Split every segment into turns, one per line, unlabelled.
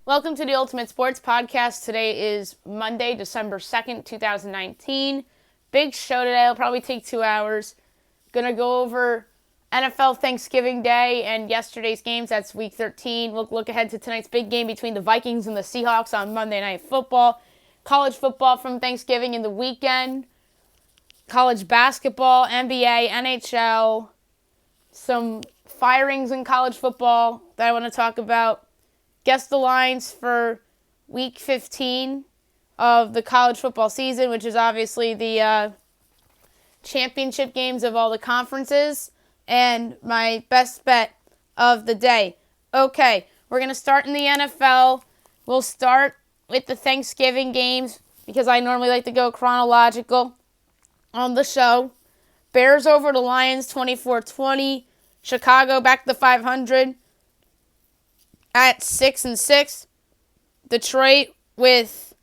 Welcome to the Ultimate Sports Podcast. Today is Monday, December 2nd, 2019. Big show today. It'll probably take 2 hours. Gonna go over NFL Thanksgiving Day and yesterday's games. That's Week 13. We'll look ahead to tonight's big game between the Vikings and the Seahawks on Monday Night Football. College football from Thanksgiving in the weekend. College basketball, NBA, NHL. Some firings in college football that I want to talk about. Guess the lines for Week 15 of the college football season, which is obviously the championship games of all the conferences, and my best bet of the day. Okay, we're going to start in the NFL. We'll start with the Thanksgiving games because I normally like to go chronological on the show. Bears over the Lions 24-20. Chicago back to 500 at 6-6. Detroit with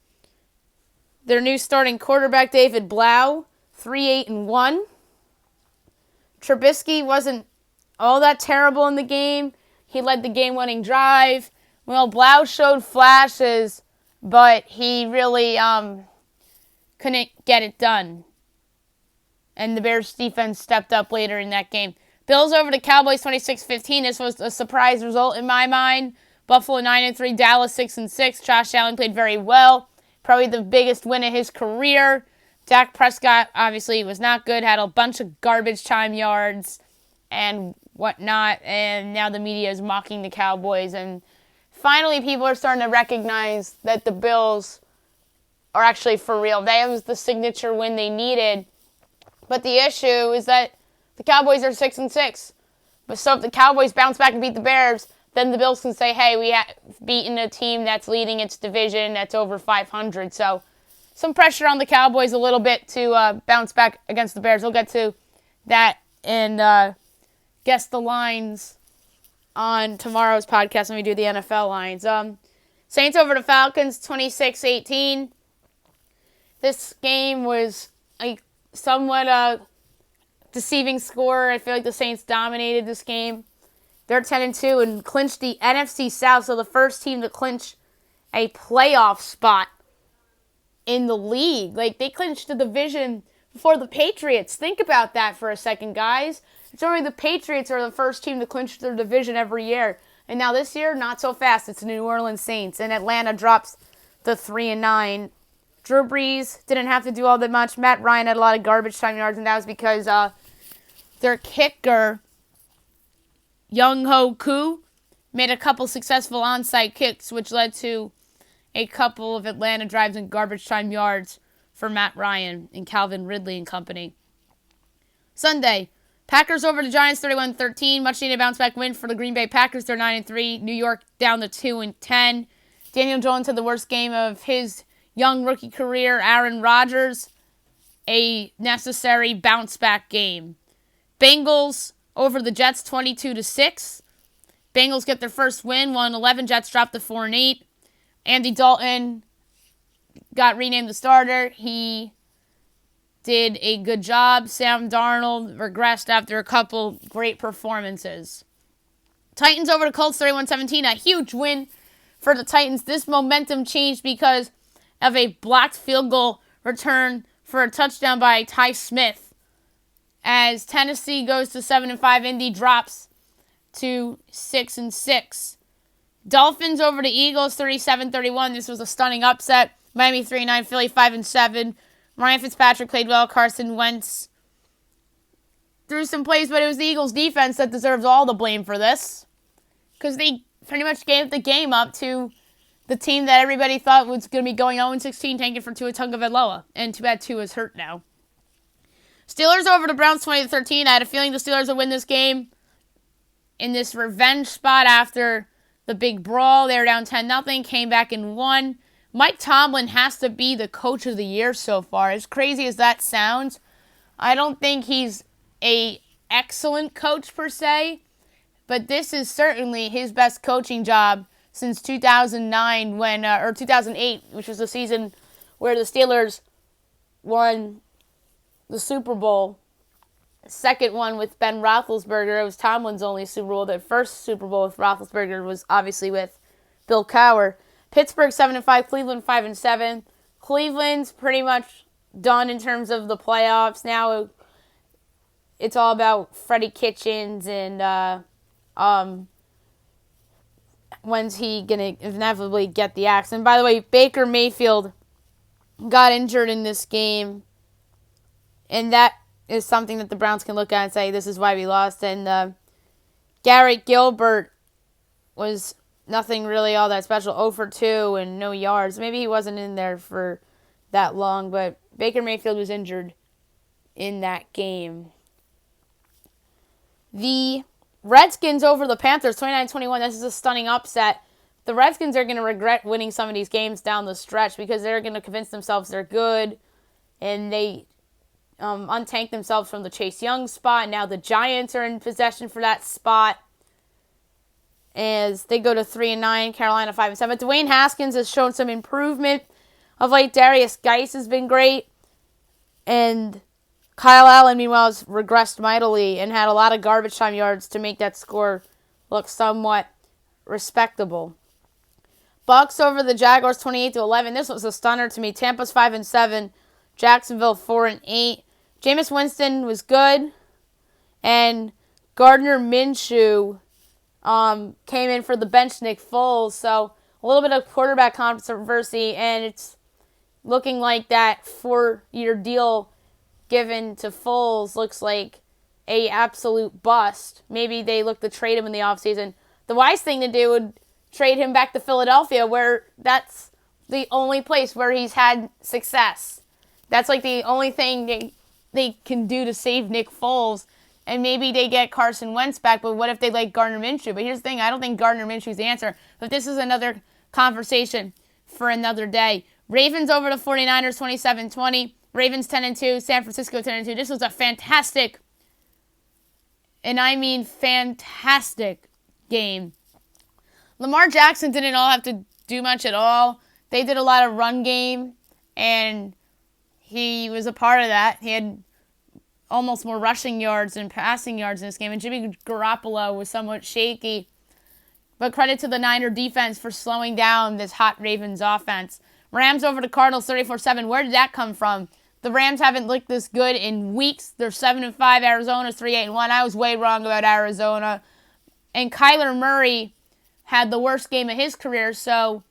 their new starting quarterback David Blau 3-8-1. Trubisky wasn't all that terrible in the game. He led the game-winning drive. Well, Blau showed flashes, but he really couldn't get it done. And the Bears defense stepped up later in that game. Bills over the Cowboys 26-15. This was a surprise result in my mind. Buffalo 9-3, Dallas 6-6. Josh Allen played very well. Probably the biggest win of his career. Dak Prescott obviously was not good. Had a bunch of garbage time yards and whatnot. And now the media is mocking the Cowboys. And finally people are starting to recognize that the Bills are actually for real. That was the signature win they needed. But the issue is that the Cowboys are 6-6. But so if the Cowboys bounce back and beat the Bears, then the Bills can say, hey, we have beaten a team that's leading its division that's over 500. So some pressure on the Cowboys a little bit to bounce back against the Bears. We'll get to that and guess the lines on tomorrow's podcast when we do the NFL lines. Saints over the Falcons 26-18. This game was a somewhat deceiving score. I feel like the Saints dominated this game. They're 10-2 and clinched the NFC South, so the first team to clinch a playoff spot in the league. Like, they clinched the division before the Patriots. Think about that for a second, guys. It's only the Patriots are the first team to clinch their division every year. And now this year, not so fast. It's the New Orleans Saints. And Atlanta drops to 3-9. Drew Brees didn't have to do all that much. Matt Ryan had a lot of garbage time yards, and that was because their kicker, Young-Ho Koo, made a couple successful onside kicks, which led to a couple of Atlanta drives and garbage time yards for Matt Ryan and Calvin Ridley and company. Sunday, Packers over the Giants 31-13. Much needed bounce back win for the Green Bay Packers. They're 9-3. New York down to 2-10. Daniel Jones had the worst game of his young rookie career. Aaron Rodgers, a necessary bounce back game. Bengals over the Jets 22-6. Bengals get their first win, 1-11. Jets dropped to 4-8. Andy Dalton got renamed the starter. He did a good job. Sam Darnold regressed after a couple great performances. Titans over the Colts 31-17. A huge win for the Titans. This momentum changed because of a blocked field goal return for a touchdown by Ty Smith. As Tennessee goes to 7-5, Indy drops to 6-6. Dolphins over the Eagles 37-31. This was a stunning upset. Miami 3-9, Philly 5-7. Ryan Fitzpatrick played well. Carson Wentz threw some plays, but it was the Eagles' defense that deserves all the blame for this, because they pretty much gave the game up to the team that everybody thought was going to be going 0-16, tanking for Tua Tagovailoa. And too bad Tua is hurt now. Steelers over the Browns 20-13. I had a feeling the Steelers would win this game in this revenge spot after the big brawl. They were down 10-0, came back and won. Mike Tomlin has to be the coach of the year so far. As crazy as that sounds, I don't think he's a excellent coach per se, but this is certainly his best coaching job since 2009 or 2008, which was the season where the Steelers won the Super Bowl. Second one with Ben Roethlisberger. It was Tomlin's only Super Bowl. The first Super Bowl with Roethlisberger was obviously with Bill Cowher. Pittsburgh 7-5, Cleveland 5-7. Cleveland's pretty much done in terms of the playoffs. Now it's all about Freddie Kitchens and when's he going to inevitably get the axe. And by the way, Baker Mayfield got injured in this game, and that is something that the Browns can look at and say, this is why we lost. And Garrett Gilbert was nothing really all that special, 0 for 2 and no yards. Maybe he wasn't in there for that long, but Baker Mayfield was injured in that game. The Redskins over the Panthers, 29-21. This is a stunning upset. The Redskins are going to regret winning some of these games down the stretch because they're going to convince themselves they're good, and they untanked themselves from the Chase Young spot. And now the Giants are in possession for that spot as they go to 3-9, Carolina 5-7. But Dwayne Haskins has shown some improvement of late. Darius Geis has been great, and Kyle Allen, meanwhile, has regressed mightily and had a lot of garbage time yards to make that score look somewhat respectable. Bucks over the Jaguars 28-11. This was a stunner to me. Tampa's 5-7, Jacksonville 4-8. Jameis Winston was good, and Gardner Minshew came in for the bench Nick Foles. So a little bit of quarterback controversy, and it's looking like that 4-year deal given to Foles looks like a absolute bust. Maybe they look to trade him in the offseason. The wise thing to do would trade him back to Philadelphia, where that's the only place where he's had success. That's like the only thing they can do to save Nick Foles. And maybe they get Carson Wentz back, but what if they like Gardner Minshew? But here's the thing, I don't think Gardner Minshew's the answer. But this is another conversation for another day. Ravens over the 49ers 27-20. Ravens 10-2, San Francisco 10-2. This was a fantastic, and I mean fantastic, game. Lamar Jackson didn't all have to do much at all. They did a lot of run game, and he was a part of that. He had almost more rushing yards than passing yards in this game, and Jimmy Garoppolo was somewhat shaky. But credit to the Niner defense for slowing down this hot Ravens offense. Rams over the Cardinals 34-7. Where did that come from? The Rams haven't looked this good in weeks. They're 7-5. Arizona's 3-8-1. I was way wrong about Arizona. And Kyler Murray had the worst game of his career. So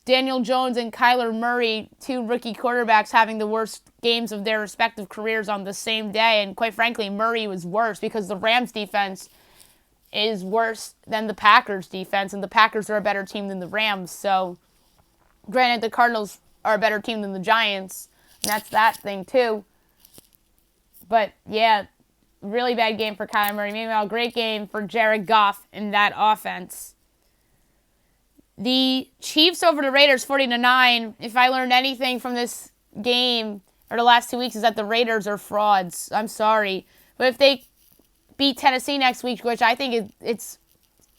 Daniel Jones and Kyler Murray, two rookie quarterbacks, having the worst games of their respective careers on the same day. And quite frankly, Murray was worse because the Rams defense is worse than the Packers defense. And the Packers are a better team than the Rams. So granted, the Cardinals are a better team than the Giants. And that's that thing, too. But, yeah, really bad game for Kyler Murray. Meanwhile, great game for Jared Goff in that offense. The Chiefs over the Raiders, 40-9. If I learned anything from this game, or the last 2 weeks, is that the Raiders are frauds. I'm sorry. But if they beat Tennessee next week, which I think it's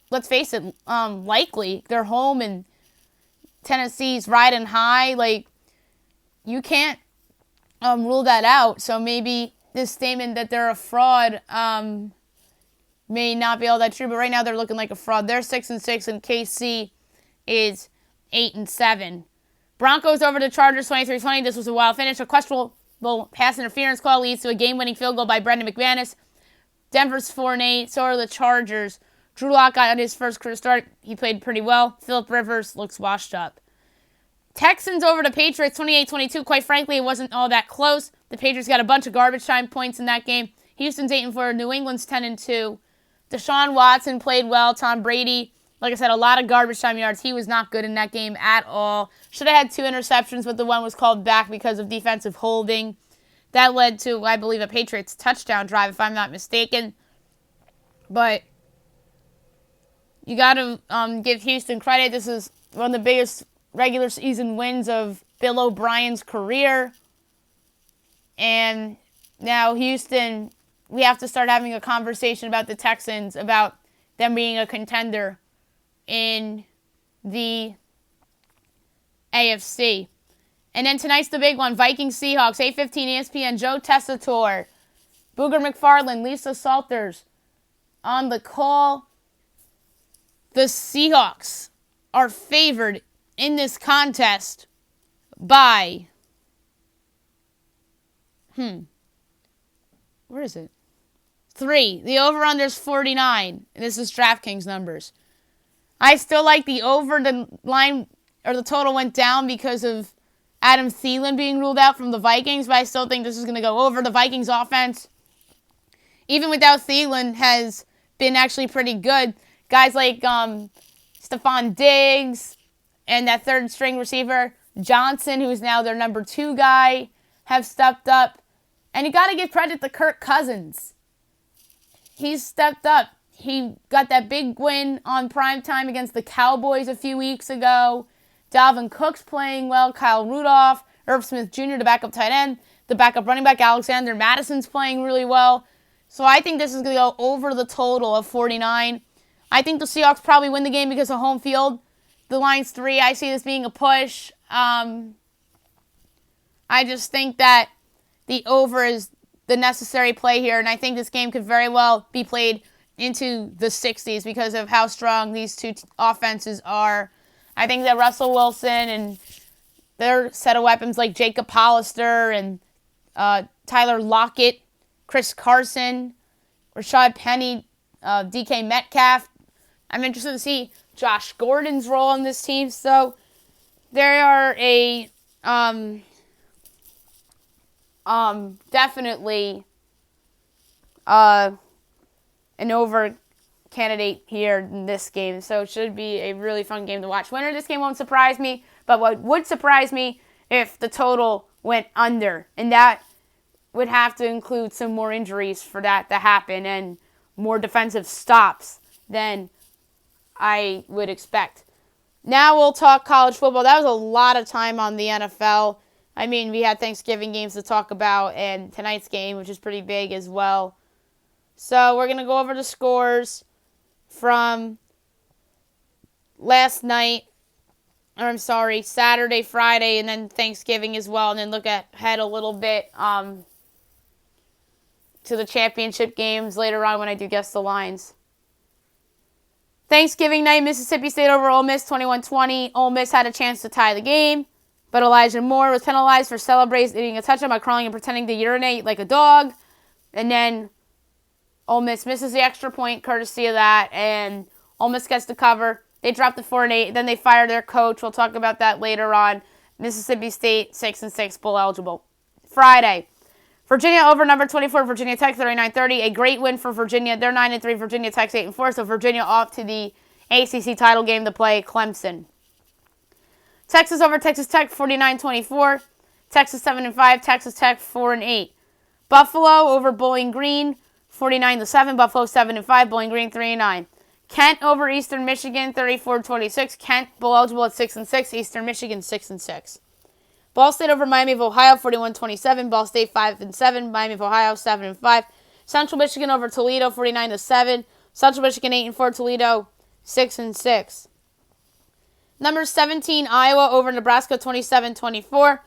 let's face it, likely. They're home and Tennessee's riding high. Like, you can't rule that out. So maybe this statement that they're a fraud may not be all that true. But right now they're looking like a fraud. They're 6-6, and KC is 8-7. Broncos over the Chargers 23-20. This was a wild finish. A questionable pass interference call leads to a game-winning field goal by Brendan McManus. Denver's 4-8. So are the Chargers. Drew Lock got on his first career start. He played pretty well. Phillip Rivers looks washed up. Texans over the Patriots 28-22. Quite frankly, it wasn't all that close. The Patriots got a bunch of garbage time points in that game. Houston's 8-4. New England's 10-2. Deshaun Watson played well. Tom Brady, like I said, a lot of garbage time yards. He was not good in that game at all. Should have had 2 interceptions, but the one was called back because of defensive holding. That led to, I believe, a Patriots touchdown drive, if I'm not mistaken. But you got to give Houston credit. This is one of the biggest regular season wins of Bill O'Brien's career. And now Houston, we have to start having a conversation about the Texans, about them being a contender in the AFC. And then tonight's the big one, Vikings-Seahawks, 8:15 ESPN, Joe Tessitore, Booger McFarland, Lisa Salters on the call. The Seahawks are favored in this contest by, where is it? 3. The over-under is 49. And this is DraftKings numbers. I still like the over. The line or the total went down because of Adam Thielen being ruled out from the Vikings, but I still think this is going to go over. The Vikings offense, even without Thielen, has been actually pretty good. Guys like Stephon Diggs and that third-string receiver, Johnson, who is now their number 2 guy, have stepped up. And you got to give credit to Kirk Cousins. He's stepped up. He got that big win on primetime against the Cowboys a few weeks ago. Dalvin Cook's playing well. Kyle Rudolph, Irv Smith Jr., the backup tight end. The backup running back, Alexander Madison's playing really well. So I think this is going to go over the total of 49. I think the Seahawks probably win the game because of home field. The line's 3. I see this being a push. I just think that the over is the necessary play here, and I think this game could very well be played into the 60s because of how strong these two offenses are. I think that Russell Wilson and their set of weapons like Jacob Hollister and Tyler Lockett, Chris Carson, Rashad Penny, DK Metcalf. I'm interested to see Josh Gordon's role on this team. So they are a definitely an over candidate here in this game. So it should be a really fun game to watch. Winner of this game won't surprise me, but what would surprise me if the total went under, and that would have to include some more injuries for that to happen and more defensive stops than I would expect. Now we'll talk college football. That was a lot of time on the NFL. I mean, we had Thanksgiving games to talk about and tonight's game, which is pretty big as well. So we're going to go over the scores from last night, Saturday, Friday, and then Thanksgiving as well, and then look ahead a little bit to the championship games later on when I do guess the lines. Thanksgiving night, Mississippi State over Ole Miss 21-20. Ole Miss had a chance to tie the game, but Elijah Moore was penalized for celebrating a touchdown by crawling and pretending to urinate like a dog. And then Ole Miss misses the extra point courtesy of that, and Ole Miss gets the cover. They dropped the 4-8. Then they fire their coach. We'll talk about that later on. Mississippi State 6-6 bowl eligible. Friday, Virginia over number 24, Virginia Tech 39-30. A great win for Virginia. They're 9-3. Virginia Tech's 8-4. So Virginia off to the ACC title game to play Clemson. Texas over Texas Tech 49-24. Texas 7-5. Texas Tech 4-8. Buffalo over Bowling Green 49-7. Buffalo 7-5. Bowling Green 3-9. Kent over Eastern Michigan 34-26. Kent bowl eligible at 6-6. Eastern Michigan 6-6. Ball State over Miami of Ohio 41-27. Ball State 5-7. Miami of Ohio 7-5. Central Michigan over Toledo 49-7. Central Michigan 8-4. Toledo 6-6. Number 17 Iowa over Nebraska 27-24.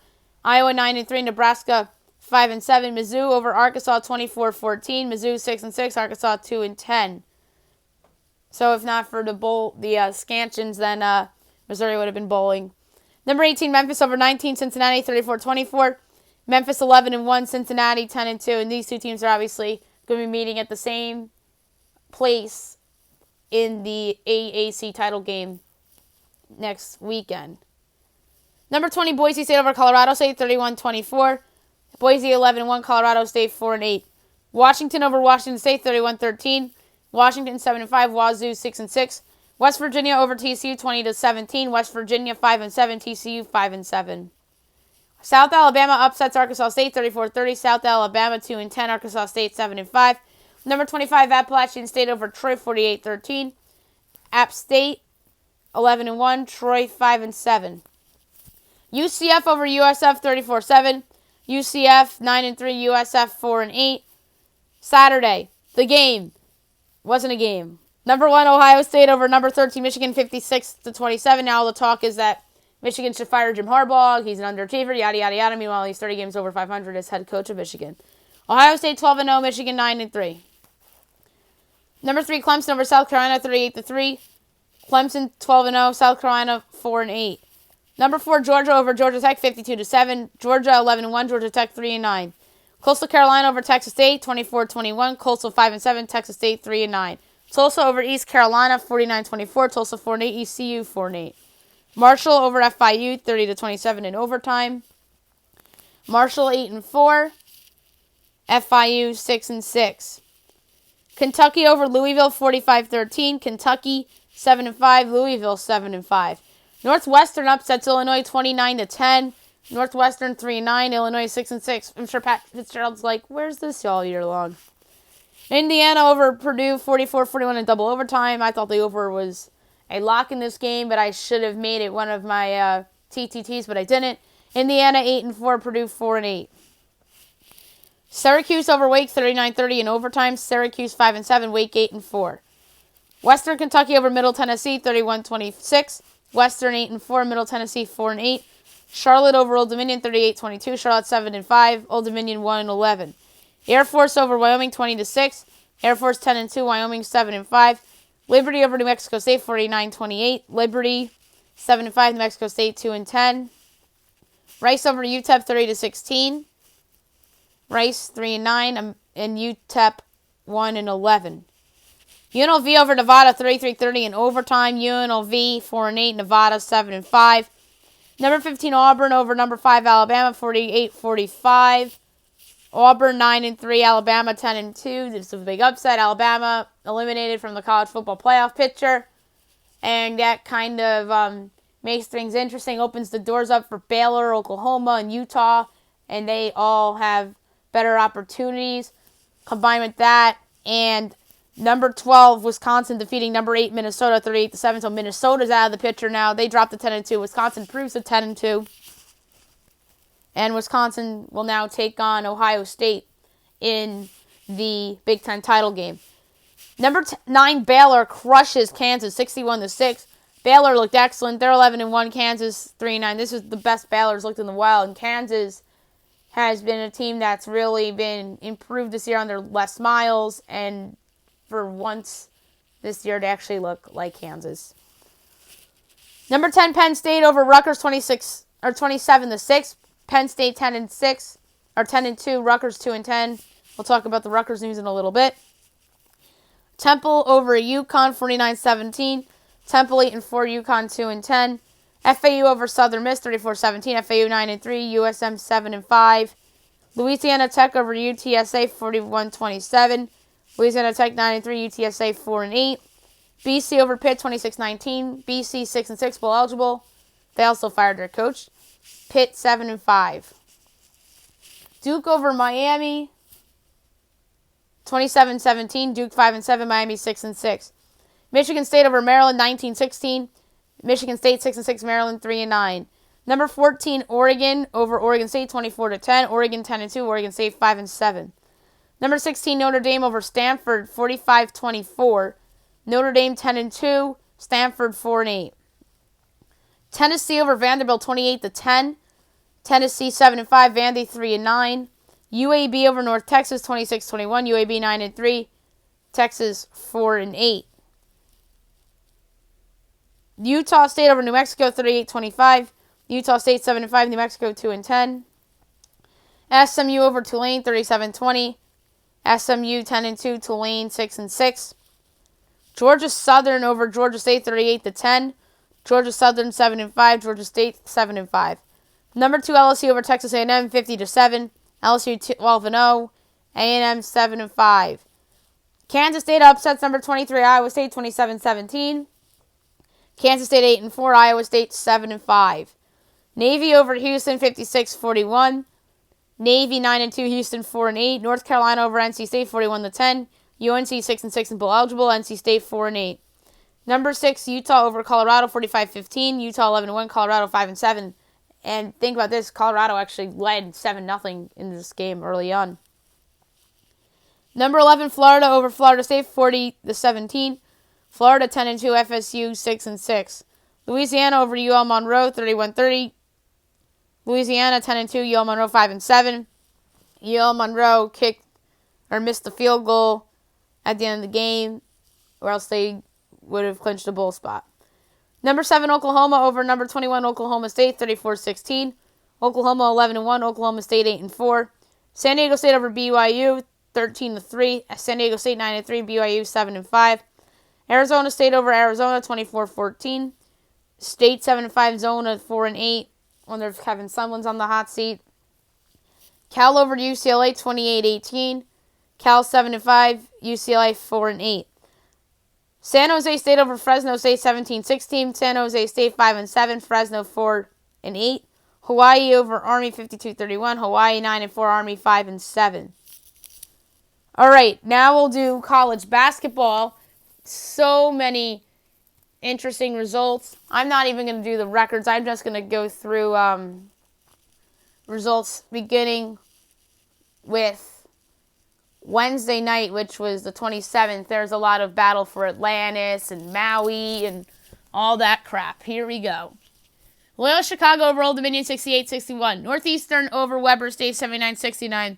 Iowa 9-3. Nebraska 5-7. Mizzou over Arkansas 24-14. Mizzou 6-6. Arkansas 2-10. So if not for the Scanchins, then Missouri would have been bowling. Number 18, Memphis over 19, Cincinnati 34-24. Memphis 11-1, Cincinnati 10-2. And these two teams are obviously going to be meeting at the same place in the AAC title game next weekend. Number 20, Boise State over Colorado State 31-24. Boise 11-1, Colorado State 4-8. Washington over Washington State 31-13. Washington 7-5, Wazoo 6-6. West Virginia over TCU 20-17. West Virginia 5-7. TCU 5-7. South Alabama upsets Arkansas State 34-30. South Alabama 2-10. Arkansas State 7-5. Number 25 Appalachian State over Troy 48-13. App State 11-1. Troy 5-7. UCF over USF 34-7. UCF 9-3. USF 4-8. Saturday, the game wasn't a game. Number 1, Ohio State over number 13, Michigan, 56-27. Now all the talk is that Michigan should fire Jim Harbaugh. He's an underachiever, yada, yada, yada. Meanwhile, he's 30 games over 500 as head coach of Michigan. Ohio State 12-0, Michigan 9-3. Number 3, Clemson over South Carolina, 38-3. Clemson 12-0, South Carolina 4-8. Number 4, Georgia over Georgia Tech, 52-7. Georgia 11-1. Georgia Tech 3-9. Coastal Carolina over Texas State, 24-21. Coastal 5-7. Texas State 3-9. Tulsa over East Carolina, 49-24. Tulsa 4-8. ECU 4-8. Marshall over FIU, 30-27 in overtime. Marshall 8-4. FIU 6-6. Kentucky over Louisville, 45-13. Kentucky 7-5. Louisville 7-5. Northwestern upsets Illinois 29-10. Northwestern 3-9. Illinois 6-6. I'm sure Pat Fitzgerald's like, where's this all year long? Indiana over Purdue 44-41 in double overtime. I thought the over was a lock in this game, but I should have made it one of my TTTs, but I didn't. Indiana 8-4. Purdue 4-8. Syracuse over Wake 39-30 in overtime. Syracuse 5-7. Wake 8-4. Western Kentucky over Middle Tennessee 31-26. Western 8-4. Middle Tennessee 4-8. Charlotte over Old Dominion 38-22. Charlotte 7-5. Old Dominion 1-11. Air Force over Wyoming 20-6. Air Force 10-2. Wyoming 7-5. Liberty over New Mexico State 49-28. Liberty 7-5. New Mexico State 2-10. Rice over UTEP 30-16. Rice 3-9 and UTEP 1-11. UNLV over Nevada 33-30 in overtime. UNLV 4-8. Nevada 7-5. Number 15 Auburn over number 5 Alabama 48-45. Auburn 9-3. Alabama 10-2. This is a big upset. Alabama eliminated from the college football playoff picture, and that kind of makes things interesting. Opens the doors up for Baylor, Oklahoma, and Utah, and they all have better opportunities. Combined with that, and number 12 Wisconsin defeating number 8 Minnesota 38-7. So Minnesota's out of the picture now. They dropped to 10-2. Wisconsin proves to 10-2. And Wisconsin will now take on Ohio State in the Big Ten title game. Number 9 Baylor crushes Kansas 61-6. Baylor looked excellent. They're 11-1. Kansas 3-9. This is the best Baylor's looked in a while. And Kansas has been a team that's really been improved this year under Les Miles. And for once this year, they actually look like Kansas. Number 10 Penn State over Rutgers 27-6. Penn State 10-6 or 10-2. Rutgers 2-10. We'll talk about the Rutgers news in a little bit. Temple over UConn 49-17. Temple 8-4. UConn 2-10. FAU over Southern Miss 34-17. FAU 9-3. USM 7-5. Louisiana Tech over UTSA 41-27. Louisiana Tech 9-3. UTSA 4-8. BC over Pitt 26-19. BC 6-6. Bowl eligible. They also fired their coach. Pitt 7-5. Duke over Miami 27-17. Duke 5-7. Miami 6-6. Michigan State over Maryland 19-16. Michigan State 6-6. Maryland 3-9. Number 14 Oregon over Oregon State 24-10. Oregon 10-2. Oregon State 5-7. Number 16 Notre Dame over Stanford 45-24. Notre Dame 10-2. Stanford 4-8. Tennessee over Vanderbilt 28-10. Tennessee 7-5. Vandy 3-9. UAB over North Texas 26-21. UAB 9-3. Texas 4-8. Utah State over New Mexico 38-25. Utah State 7-5. New Mexico 2-10. SMU over Tulane 37-20. SMU 10-2. Tulane 6-6. Georgia Southern over Georgia State 38-10. Georgia Southern 7-5. Georgia State 7-5. Number 2 LSU over Texas A&M 50-7. LSU 12-0. A&M 7-5. Kansas State upsets number 23 Iowa State 27-17. Kansas State 8-4. Iowa State 7-5. Navy over Houston 56-41. Navy 9-2. Houston 4-8. North Carolina over NC State 41-10. UNC 6-6 and bowl eligible. NC State 4-8. Number 6 Utah over Colorado 45-15. Utah 11-1. Colorado 5-7. And think about this, Colorado actually led 7-0 in this game early on. Number 11 Florida over Florida State 40-17. Florida 10-2. FSU 6-6. Louisiana over UL Monroe 31-30. Louisiana 10-2. UL Monroe 5-7. UL Monroe missed the field goal at the end of the game, or else they would have clinched a bowl spot. Number 7, Oklahoma over number 21, Oklahoma State, 34-16. Oklahoma 11-1, Oklahoma State 8-4. San Diego State over BYU, 13-3. San Diego State 9-3, BYU 7-5. Arizona State over Arizona, 24-14. State 7-5, Zona 4-8. Wonder if Kevin Sumlin's on the hot seat. Cal over UCLA, 28-18. Cal 7-5, UCLA 4-8. San Jose State over Fresno State, 17-16. San Jose State 5-7, Fresno 4-8. Hawaii over Army, 52-31. Hawaii 9-4, Army 5-7. All right, now we'll do college basketball. So many interesting results. I'm not even going to do the records. I'm just going to go through results beginning with Wednesday night, which was the 27th. There's a lot of battle for Atlantis and Maui and all that crap. Here we go. Loyola Chicago over Old Dominion 68-61. Northeastern over Weber State 79-69.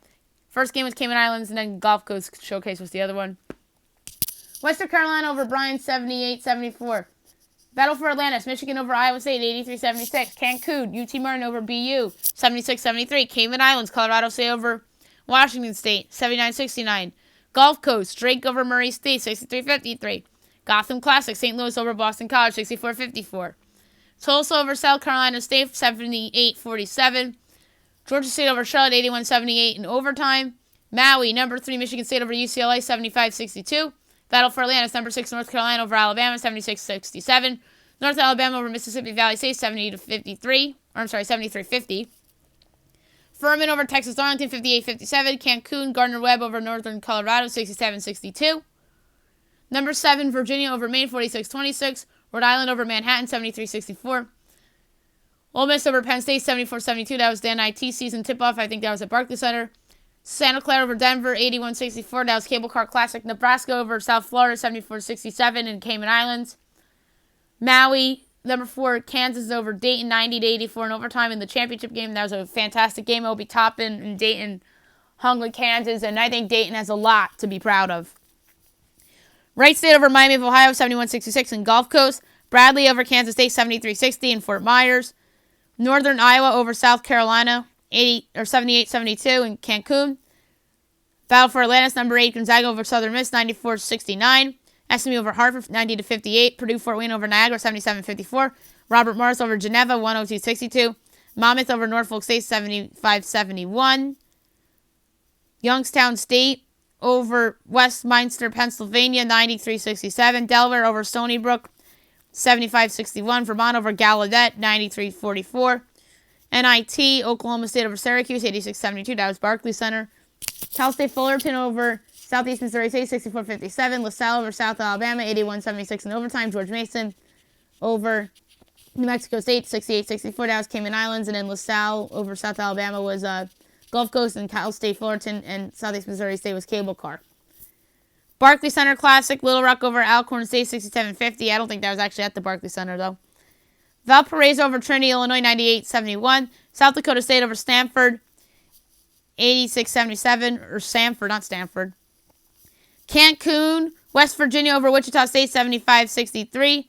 First game was Cayman Islands, and then Gulf Coast Showcase was the other one. Western Carolina over Bryan 78-74. Battle for Atlantis. Michigan over Iowa State 83-76. Cancun, UT Martin over BU 76-73. Cayman Islands, Colorado State over Washington State 79-69. Gulf Coast, Drake over Murray State 63-53. Gotham Classic, St. Louis over Boston College 64-54. Tulsa over South Carolina State 78-47. Georgia State over Charlotte 81-78 in overtime. Maui, number 3, Michigan State over UCLA 75-62. Battle for Atlantis, number 6, North Carolina over Alabama 76-67. North Alabama over Mississippi Valley State 73-50. Furman over Texas Arlington 58-57. Cancun, Gardner-Webb over Northern Colorado 67-62. Number 7, Virginia over Maine 46-26. Rhode Island over Manhattan 73-64. Ole Miss over Penn State 74-72. That was the NIT season tip-off. I think that was at Barclays Center. Santa Clara over Denver 81-64. That was Cable Car Classic. Nebraska over South Florida 74-67 in Cayman Islands. Maui, number 4, Kansas over Dayton 90-84 in overtime in the championship game. That was a fantastic game. Obi Toppin and Dayton hung with Kansas, and I think Dayton has a lot to be proud of. Wright State over Miami of Ohio 71-66 in Gulf Coast. Bradley over Kansas State 73-60 in Fort Myers. Northern Iowa over South Carolina 78-72 in Cancun. Battle for Atlantis, number 8, Gonzaga over Southern Miss 94-69. SMU over Hartford 90-58. Purdue Fort Wayne over Niagara 77-54. Robert Morris over Geneva 102-62. Monmouth over Norfolk State 75-71. Youngstown State over Westminster, Pennsylvania 93-67. Delaware over Stony Brook 75-61. Vermont over Gallaudet 93-44. NIT, Oklahoma State over Syracuse 86-72. That was Barclays Center. Cal State Fullerton over Southeast Missouri State 64-57. LaSalle over South Alabama 81-76 in overtime. George Mason over New Mexico State 68-64. That was Cayman Islands. And then LaSalle over South Alabama was Gulf Coast, and Cal State Fullerton and Southeast Missouri State was Cable Car. Barclays Center Classic, Little Rock over Alcorn State 67-50. I don't think that was actually at the Barclays Center, though. Valparaiso over Trinity, Illinois 98-71. South Dakota State over Stanford 86-77. Or Sanford, not Stanford. Cancun, West Virginia over Wichita State 75-63.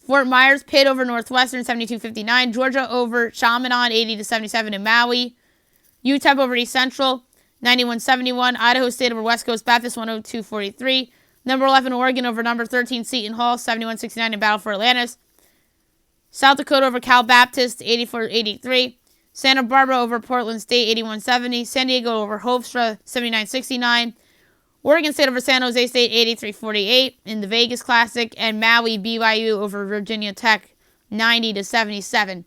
Fort Myers, Pitt over Northwestern 72-59. Georgia over Chaminade 80-77 in Maui. UTEP over East Central 91-71. Idaho State over West Coast Baptist 102-43. Number 11 Oregon over number 13 Seton Hall 71-69 in Battle for Atlantis. South Dakota over Cal Baptist 84-83. Santa Barbara over Portland State 81-70. San Diego over Hofstra 79-69. Oregon State over San Jose State 83-48 in the Vegas Classic. And Maui BYU over Virginia Tech 90-77.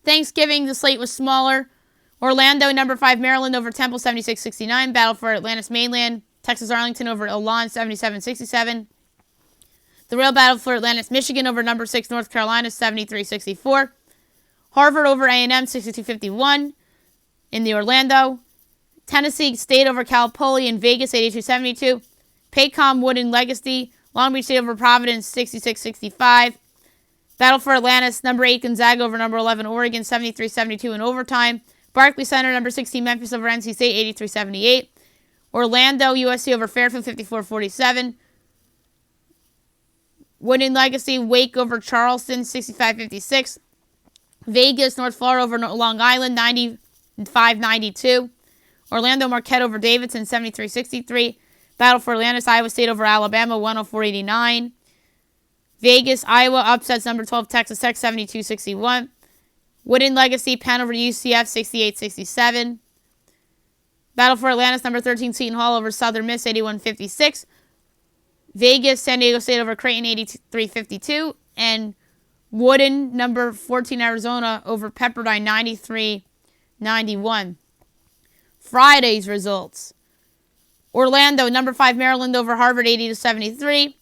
Thanksgiving, the slate was smaller. Orlando, number 5, Maryland over Temple, 76-69. Battle for Atlantis Mainland. Texas Arlington over Elan, 77-67. The real battle for Atlantis, Michigan over number 6, North Carolina, 73-64. Harvard over A&M, 62-51 in the Orlando. Tennessee State over Cal Poly in Vegas, 82-72. Paycom Wood in Legacy. Long Beach State over Providence, 66-65. Battle for Atlantis, number 8, Gonzaga over number 11, Oregon, 73-72 in overtime. Barclays Center, number 16, Memphis over NC State, 83-78. Orlando, USC over Fairfield, 54-47. Winning Legacy, Wake over Charleston, 65-56. Vegas, North Florida over Long Island, 95-92. Orlando Marquette over Davidson, 73-63. Battle for Atlantis, Iowa State over Alabama, 104-89. Vegas, Iowa upsets number 12 Texas Tech, 72-61. Winning Legacy, Penn over UCF, 68-67. Battle for Atlantis, number 13 Seton Hall over Southern Miss, 81-56. Vegas, San Diego State over Creighton, 83-52. And Wooden, number 14 Arizona over Pepperdine, 93-91. Friday's results. Orlando, number 5 Maryland over Harvard, 80-73.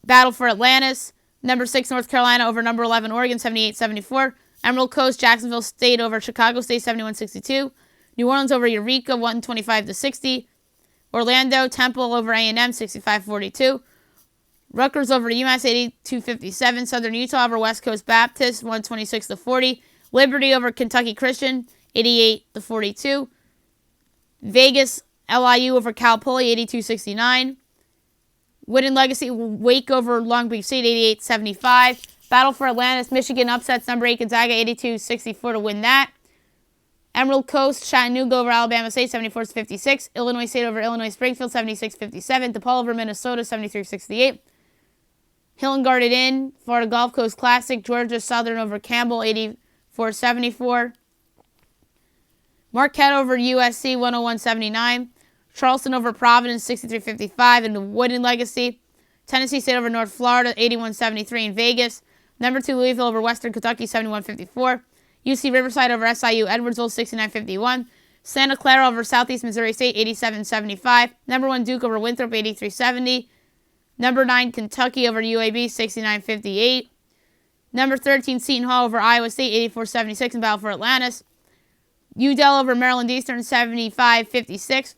Battle for Atlantis, number 6 North Carolina over number 11 Oregon, 78-74. Emerald Coast, Jacksonville State over Chicago State, 71-62. New Orleans over Eureka, 125-60. Orlando, Temple over A&M, 65-42. Rutgers over UMass, 82-57. Southern Utah over West Coast Baptist, 126-40. Liberty over Kentucky Christian, 88-42. Vegas, LIU over Cal Poly, 82-69. Winning Legacy, Wake over Long Beach State, 88-75. Battle for Atlantis, Michigan upsets number 8 Gonzaga, 82-64 to win that. Emerald Coast, Chattanooga over Alabama State, 74-56. Illinois State over Illinois Springfield, 76-57. DePaul over Minnesota, 73-68. Hill and Garden Inn, Florida Gulf Coast Classic, Georgia Southern over Campbell, 84-74. Marquette over USC, 101-79. Charleston over Providence, 63-55. And the Winning Legacy, Tennessee State over North Florida, 81-73 in Vegas. Number 2 Louisville over Western Kentucky, 71-54. UC Riverside over SIU Edwardsville, 69-51. Santa Clara over Southeast Missouri State, 87-75. Number 1 Duke over Winthrop, 83-70. Number 9 Kentucky over UAB, 69-58. Number 13 Seton Hall over Iowa State, 84-76 in Battle for Atlantis. UDEL over Maryland Eastern, 75-56.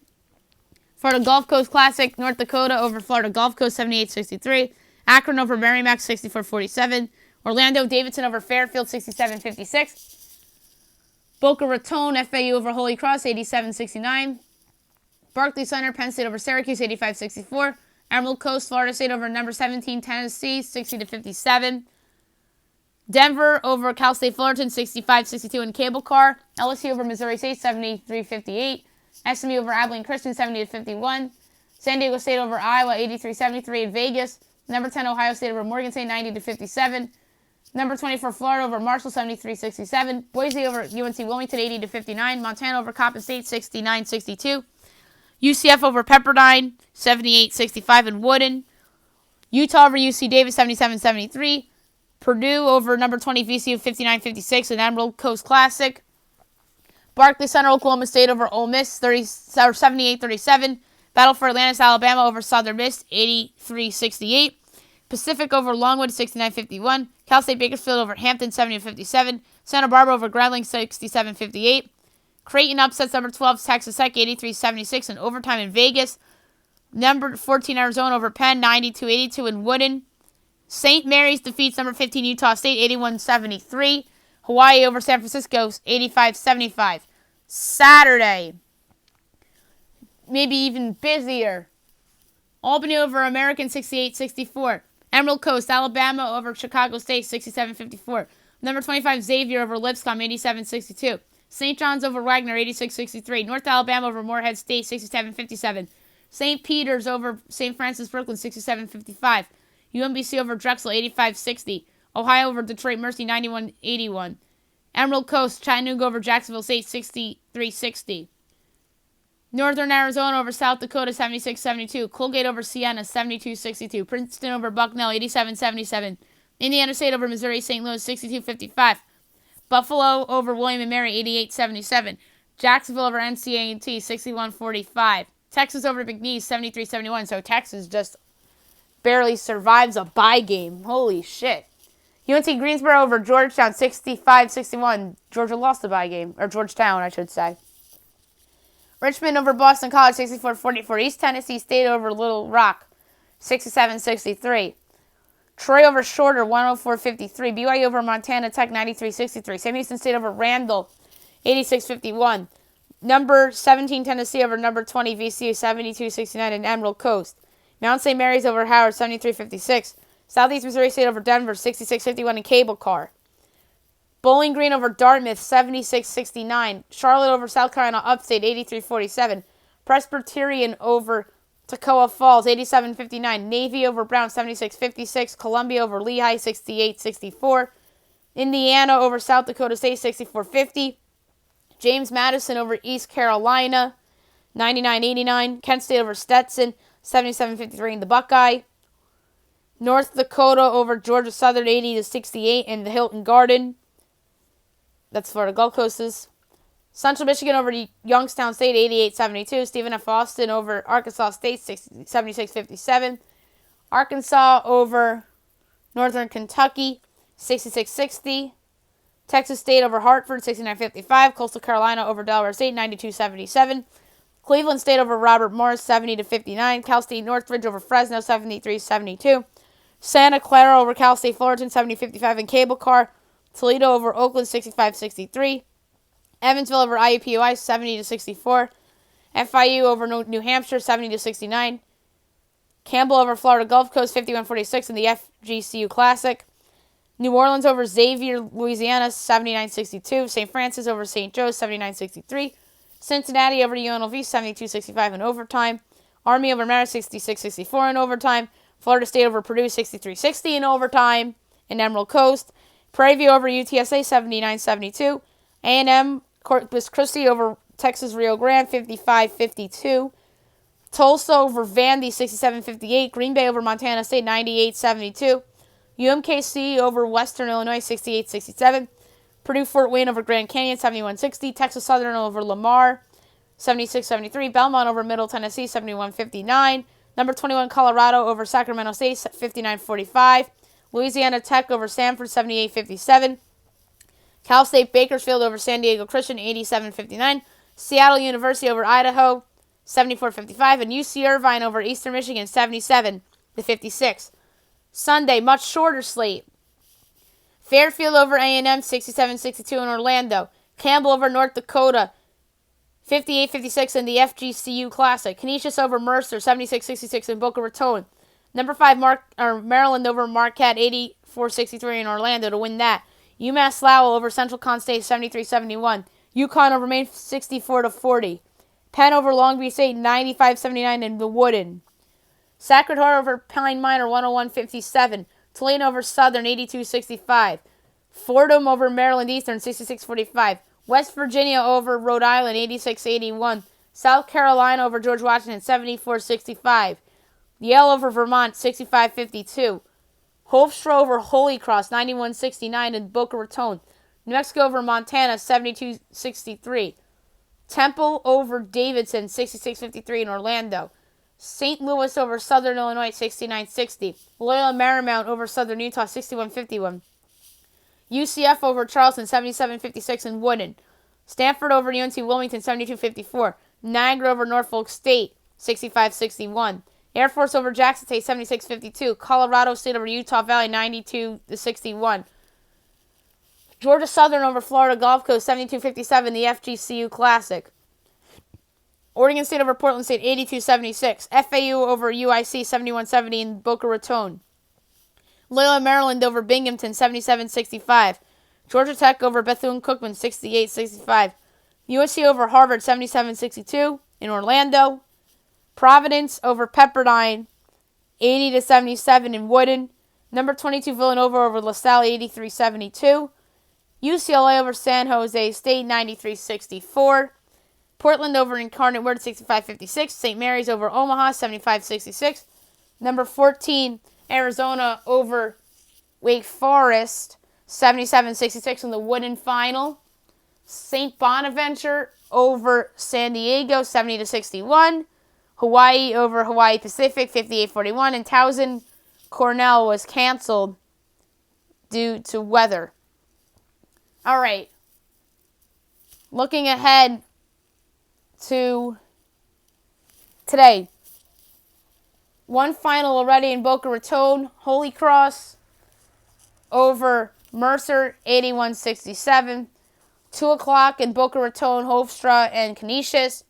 Florida Gulf Coast Classic, North Dakota over Florida Gulf Coast, 78-63. Akron over Merrimack, 64-47. Orlando Davidson over Fairfield, 67-56. Boca Raton, FAU over Holy Cross, 87-69. Barclays Center, Penn State over Syracuse, 85-64. Emerald Coast, Florida State over number 17 Tennessee, 60-57. Denver over Cal State Fullerton, 65-62 in Cable Car. LSU over Missouri State, 73-58. SMU over Abilene Christian, 70-51. San Diego State over Iowa, 83-73 in Vegas. Number 10 Ohio State over Morgan State, 90-57. Number 24 Florida over Marshall, 73-67. Boise over UNC Wilmington, 80-59. Montana over Coppin State, 69-62. UCF over Pepperdine, 78-65 in Wooden. Utah over UC Davis, 77-73. Purdue over number 20 VCU, 59-56 in Emerald Coast Classic. Barclays Center, Oklahoma State over Ole Miss, 78-37. Battle for Atlantis, Alabama over Southern Miss, 83-68. Pacific over Longwood, 69-51. Cal State Bakersfield over Hampton, 70-57. Santa Barbara over Grambling, 67-58. Creighton upsets number 12 Texas Tech, 83-76 in overtime in Vegas. Number 14 Arizona over Penn, 92-82 in Wooden. St. Mary's defeats number 15 Utah State, 81-73. Hawaii over San Francisco, 85-75. Saturday, maybe even busier. Albany over American, 68-64. Emerald Coast, Alabama over Chicago State, 67-54. Number 25 Xavier over Lipscomb, 87-62. St. John's over Wagner, 86-63. North Alabama over Morehead State, 67-57. St. Peter's over St. Francis Brooklyn, 67-55. UMBC over Drexel, 85-60. Ohio over Detroit Mercy, 91-81. Emerald Coast, Chattanooga over Jacksonville State, 63-60. Northern Arizona over South Dakota, 76-72. Colgate over Siena, 72-62. Princeton over Bucknell, 87-77. Indiana State over Missouri St. Louis, 62-55. Buffalo over William & Mary, 88-77. Jacksonville over NC A&T, 61-45. Texas over McNeese, 73-71. So Texas just barely survives a bye game. Holy shit. UNC Greensboro over Georgetown, 65-61. Georgia lost the bye game. Or Georgetown, I should say. Richmond over Boston College, 64-44. East Tennessee State over Little Rock, 67-63. Troy over Shorter, 104-53. BYU over Montana Tech, 93-63. Sam Houston State over Randall, 86-51. Number 17 Tennessee over number 20 VCU, 72-69 in Emerald Coast. Mount St. Mary's over Howard, 73-56. Southeast Missouri State over Denver, 66-51 in cable car. Bowling Green over Dartmouth, 76-69. Charlotte over South Carolina Upstate, 83-47. Presbyterian over Toccoa Falls, 87-59. Navy over Brown, 76-56. Columbia over Lehigh, 68-64. Indiana over South Dakota State, 64-50. James Madison over East Carolina, 99-89. Kent State over Stetson, 77-53 in the Buckeye. North Dakota over Georgia Southern, 80-68 in the Hilton Garden. That's Florida Gulf Coast's. Central Michigan over Youngstown State, 88-72. Stephen F. Austin over Arkansas State, 76-57. Arkansas over Northern Kentucky, 66-60. Texas State over Hartford, 69-55. Coastal Carolina over Delaware State, 92-77. Cleveland State over Robert Morris, 70-59. Cal State Northridge over Fresno, 73-72. Santa Clara over Cal State Fullerton, 70-55 in cable car. Toledo over Oakland, 65-63. Evansville over IUPUI, 70-64. FIU over New Hampshire, 70-69. Campbell over Florida Gulf Coast, 51-46 in the FGCU Classic. New Orleans over Xavier, Louisiana, 79-62. St. Francis over St. Joe's, 79-63. Cincinnati over UNLV, 72-65 in overtime. Army over Marist, 66-64 in overtime. Florida State over Purdue, 63-60 in overtime in Emerald Coast. Prairie View over UTSA, 79-72. A&M Corpus Christi over Texas Rio Grande, 55-52. Tulsa over Vandy, 67-58. Green Bay over Montana State, 98-72. UMKC over Western Illinois, 68-67. Purdue Fort Wayne over Grand Canyon, 71-60. Texas Southern over Lamar, 76-73. Belmont over Middle Tennessee, 71-59. Number 21 Colorado over Sacramento State, 59-45. Louisiana Tech over Stanford, 78-57. Cal State Bakersfield over San Diego Christian, 87-59. Seattle University over Idaho, 74-55. And UC Irvine over Eastern Michigan, 77-56. Sunday, much shorter slate. Fairfield over A&M, 67-62 in Orlando. Campbell over North Dakota, 58-56 in the FGCU Classic. Canisius over Mercer, 76-66 in Boca Raton. Number 5, Maryland over Marquette, 84-63 in Orlando to win that. UMass Lowell over Central Con State, 73-71. UConn over Maine, 64-40. Penn over Long Beach State, 95-79 in the Wooden. Sacred Heart over Pine Minor, 101-57. Tulane over Southern, 82-65. Fordham over Maryland Eastern, 66-45. West Virginia over Rhode Island, 86-81. South Carolina over George Washington, 74-65. Yale over Vermont, 65-52. Hofstra over Holy Cross, 91-69 in Boca Raton. New Mexico over Montana, 72-63. Temple over Davidson, 66-53 in Orlando. St. Louis over Southern Illinois, 69-60. Loyola Marymount over Southern Utah, 61-51. UCF over Charleston, 77-56 in Woodin. Stanford over UNC Wilmington, 72-54. Niagara over Norfolk State, 65-61. Air Force over Jackson State, 76-52. Colorado State over Utah Valley, 92-61. Georgia Southern over Florida Gulf Coast, 72-57, the FGCU Classic. Oregon State over Portland State, 82-76. FAU over UIC, 71-70 in Boca Raton. Loyola Maryland over Binghamton, 77-65. Georgia Tech over Bethune-Cookman, 68-65. USC over Harvard, 77-62 in Orlando. Providence over Pepperdine, 80-77 in Woodin. Number 22 Villanova over LaSalle, 83-72. UCLA over San Jose State, 93-64. Portland over Incarnate Word, 65-56. St. Mary's over Omaha, 75-66. Number 14 Arizona over Wake Forest, 77-66 in the Wooden Final. St. Bonaventure over San Diego, 70-61. Hawaii over Hawaii Pacific, 58-41. And Towson Cornell was canceled due to weather. All right. Looking ahead to today. One final already in Boca Raton. Holy Cross over Mercer, 81-67. 2 o'clock in Boca Raton, Hofstra and Canisius.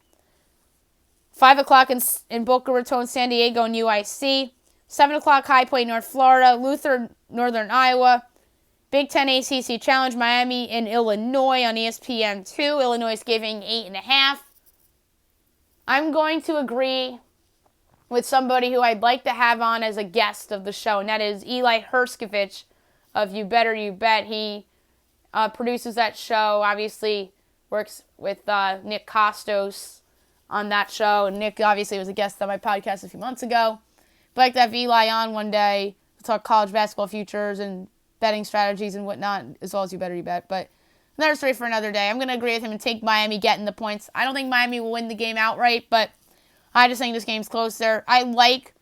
5 o'clock in Boca Raton, San Diego and UIC. 7 o'clock, High Point, North Florida. Luther, Northern Iowa. Big Ten ACC Challenge, Miami and Illinois on ESPN2. Illinois is giving 8.5. I'm going to agree with somebody who I'd like to have on as a guest of the show, and that is Eli Herskovich of You Better You Bet. He produces that show, obviously works with Nick Costos on that show, and Nick obviously was a guest on my podcast a few months ago. I'd like to have Eli on one day to talk college basketball futures and betting strategies and whatnot, as well as You Better You Bet, but another story for another day. I'm going to agree with him and take Miami getting the points. I don't think Miami will win the game outright, but I just think this game's closer. I like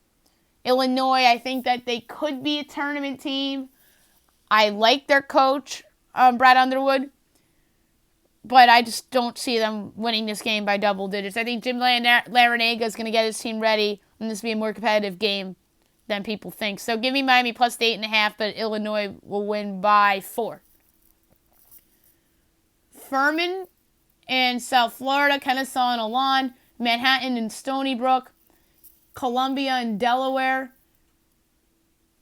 Illinois. I think that they could be a tournament team. I like their coach, Brad Underwood, but I just don't see them winning this game by double digits. I think Jim Larinaga is going to get his team ready, and this will be a more competitive game than people think. So give me Miami plus 8.5, but Illinois will win by 4. Furman and South Florida, Kennesaw and Alon, Manhattan and Stony Brook, Columbia and Delaware,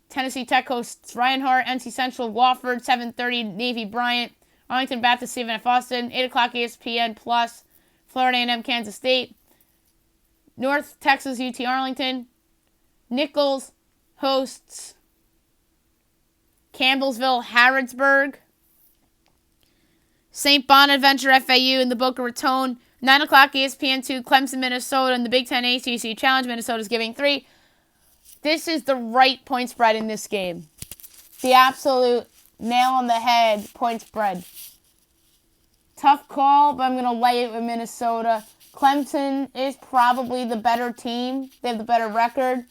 Tennessee Tech hosts Reinhardt, NC Central, Wofford, 7:30, Navy Bryant, Arlington Baptist, Stephen F. Austin, 8 o'clock ESPN Plus, Florida A&M, Kansas State, North Texas, UT Arlington, Nichols hosts Campbellsville, Harrodsburg, St. Bonaventure, FAU, and the Boca Raton. 9 o'clock ESPN2, Clemson, Minnesota, and the Big Ten ACC Challenge. Minnesota's giving 3. This is the right point spread in this game. The absolute nail on the head point spread. Tough call, but I'm going to lay it with Minnesota. Clemson is probably the better team. They have the better record.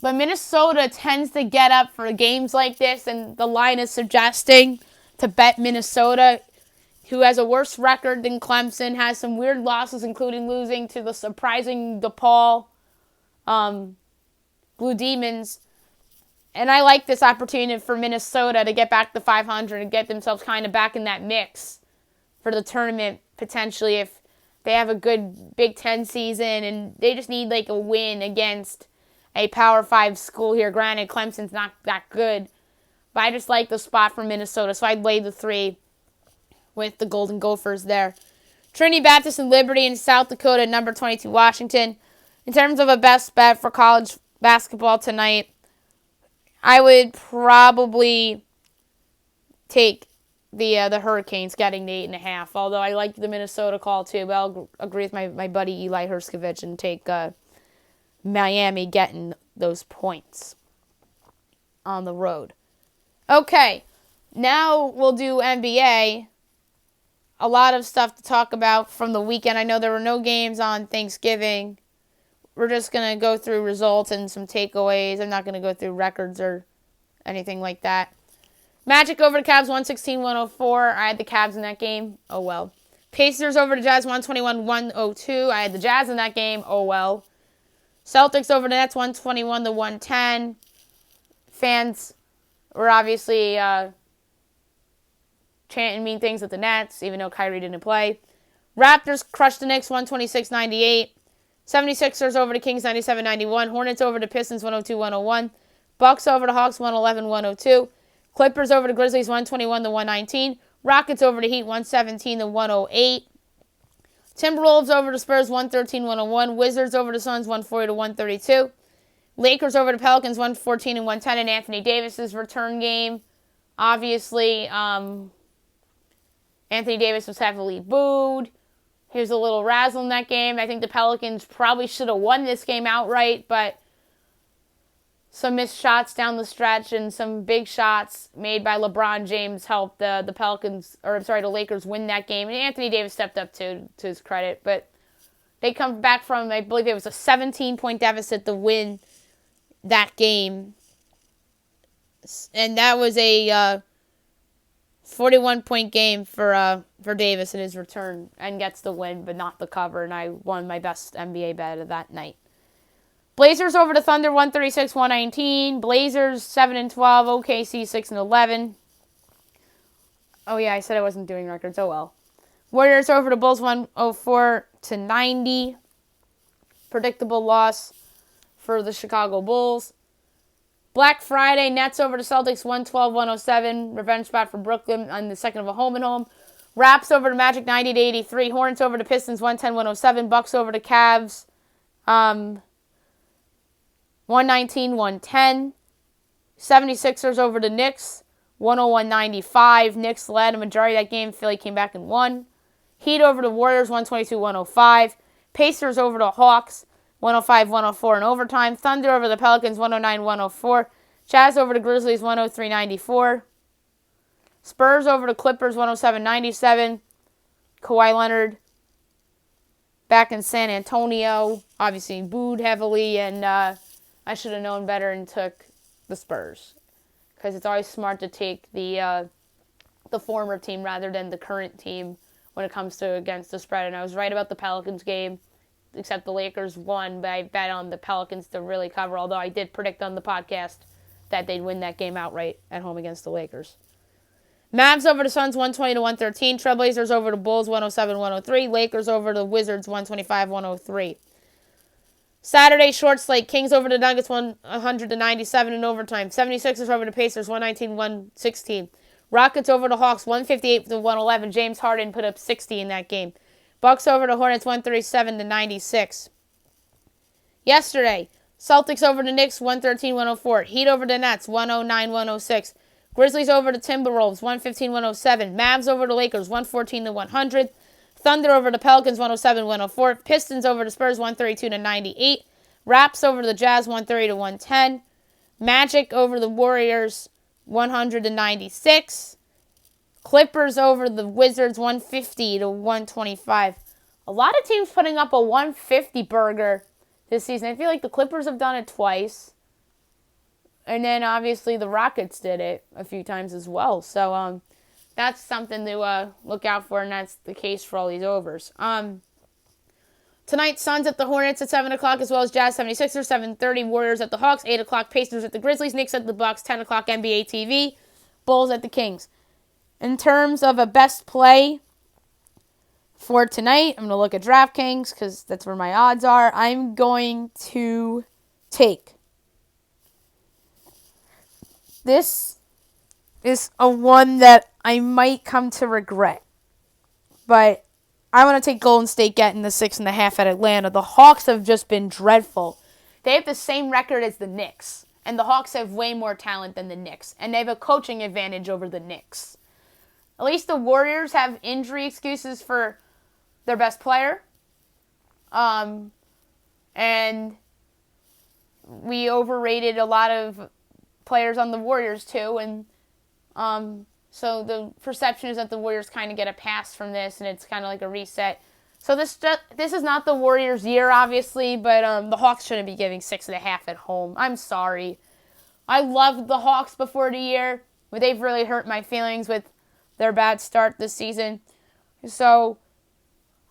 But Minnesota tends to get up for games like this, and the line is suggesting to bet Minnesota, who has a worse record than Clemson, has some weird losses, including losing to the surprising DePaul Blue Demons. And I like this opportunity for Minnesota to get back to 500 and get themselves kind of back in that mix for the tournament, potentially, if they have a good Big Ten season, and they just need like a win against a Power 5 school here. Granted, Clemson's not that good, but I just like the spot for Minnesota, so I'd lay the 3 with the Golden Gophers there. Trinity Baptist and Liberty in South Dakota, number 22, Washington. In terms of a best bet for college basketball tonight, I would probably take the Hurricanes getting the 8.5, although I like the Minnesota call too, but I'll agree with my buddy Eli Herskovich and take Miami getting those points on the road. Okay, now we'll do NBA. A lot of stuff to talk about from the weekend. I know there were no games on Thanksgiving. We're just going to go through results and some takeaways. I'm not going to go through records or anything like that. Magic over the Cavs, 116-104. I had the Cavs in that game. Oh, well. Pacers over the Jazz, 121-102. I had the Jazz in that game. Oh, well. Celtics over the Nets, 121-110. Fans were obviously chanting mean things at the Nets, even though Kyrie didn't play. Raptors crushed the Knicks, 126-98. 76ers over the Kings, 97-91. Hornets over the Pistons, 102-101. Bucks over the Hawks, 111-102. Clippers over the Grizzlies, 121-119. Rockets over the Heat, 117-108. Timberwolves over the Spurs, 113-101. Wizards over the Suns, 140-132. Lakers over the Pelicans, 114-110. And Anthony Davis's return game. Obviously, Anthony Davis was heavily booed. He was a little razzled in that game. I think the Pelicans probably should have won this game outright, but some missed shots down the stretch and some big shots made by LeBron James helped the Lakers win that game. And Anthony Davis stepped up to his credit, but they come back from, I believe it was a 17-point deficit to win that game. And that was a 41-point game for Davis in his return, and gets the win, but not the cover, and I won my best NBA bet of that night. Blazers over the Thunder, 136-119. Blazers 7-12. OKC 6-11. Oh yeah, I said I wasn't doing records. Oh well. Warriors over the Bulls, 104-90. Predictable loss for the Chicago Bulls. Black Friday, Nets over the Celtics, 112-107. Revenge spot for Brooklyn on the second of a home and home. Raps over the Magic, 90-83. Hornets over the Pistons, 110-107. Bucks over the Cavs, 119-110. 76ers over the Knicks, 101-95. Knicks led a majority of that game. Philly came back and won. Heat over the Warriors, 122-105. Pacers over the Hawks, 105-104 in overtime. Thunder over the Pelicans, 109-104. Jazz over the Grizzlies, 103-94. Spurs over the Clippers, 107-97. Kawhi Leonard back in San Antonio, obviously booed heavily, and I should have known better and took the Spurs, because it's always smart to take the former team rather than the current team when it comes to against the spread. And I was right about the Pelicans game, except the Lakers won, but I bet on the Pelicans to really cover, although I did predict on the podcast that they'd win that game outright at home against the Lakers. Mavs over the Suns, 120-113. Trailblazers over the Bulls, 107-103. Lakers over the Wizards, 125-103. Saturday, short slate. Kings over the Nuggets, 100-97 in overtime. 76ers over the Pacers, 119-116. Rockets over the Hawks, 158-111. James Harden put up 60 in that game. Bucks over the Hornets, 137-96. Yesterday, Celtics over the Knicks, 113-104. Heat over the Nets, 109-106. Grizzlies over the Timberwolves, 115-107. Mavs over the Lakers, 114-100. Thunder over the Pelicans, 107-104. Pistons over the Spurs, 132-98. Raps over the Jazz, 130-110. Magic over the Warriors, 100-96. Clippers over the Wizards, 150-125. A lot of teams putting up a 150 burger this season. I feel like the Clippers have done it twice. And then, obviously, the Rockets did it a few times as well. So, that's something to look out for, and that's the case for all these overs. Tonight, Suns at the Hornets at 7 o'clock, as well as Jazz 76ers, 7:30. Warriors at the Hawks, 8 o'clock. Pacers at the Grizzlies. Knicks at the Bucks, 10 o'clock NBA TV. Bulls at the Kings. In terms of a best play for tonight, I'm going to look at DraftKings because that's where my odds are. I'm going to take... This is a one that I might come to regret. But I want to take Golden State getting the 6.5 at Atlanta. The Hawks have just been dreadful. They have the same record as the Knicks. And the Hawks have way more talent than the Knicks. And they have a coaching advantage over the Knicks. At least the Warriors have injury excuses for their best player. And we overrated a lot of players on the Warriors too, and so the perception is that the Warriors kind of get a pass from this, and it's kind of like a reset. So this is not the Warriors' year, obviously, but the Hawks shouldn't be giving 6.5 at home. I'm sorry. I loved the Hawks before the year, but they've really hurt my feelings with their bad start this season. So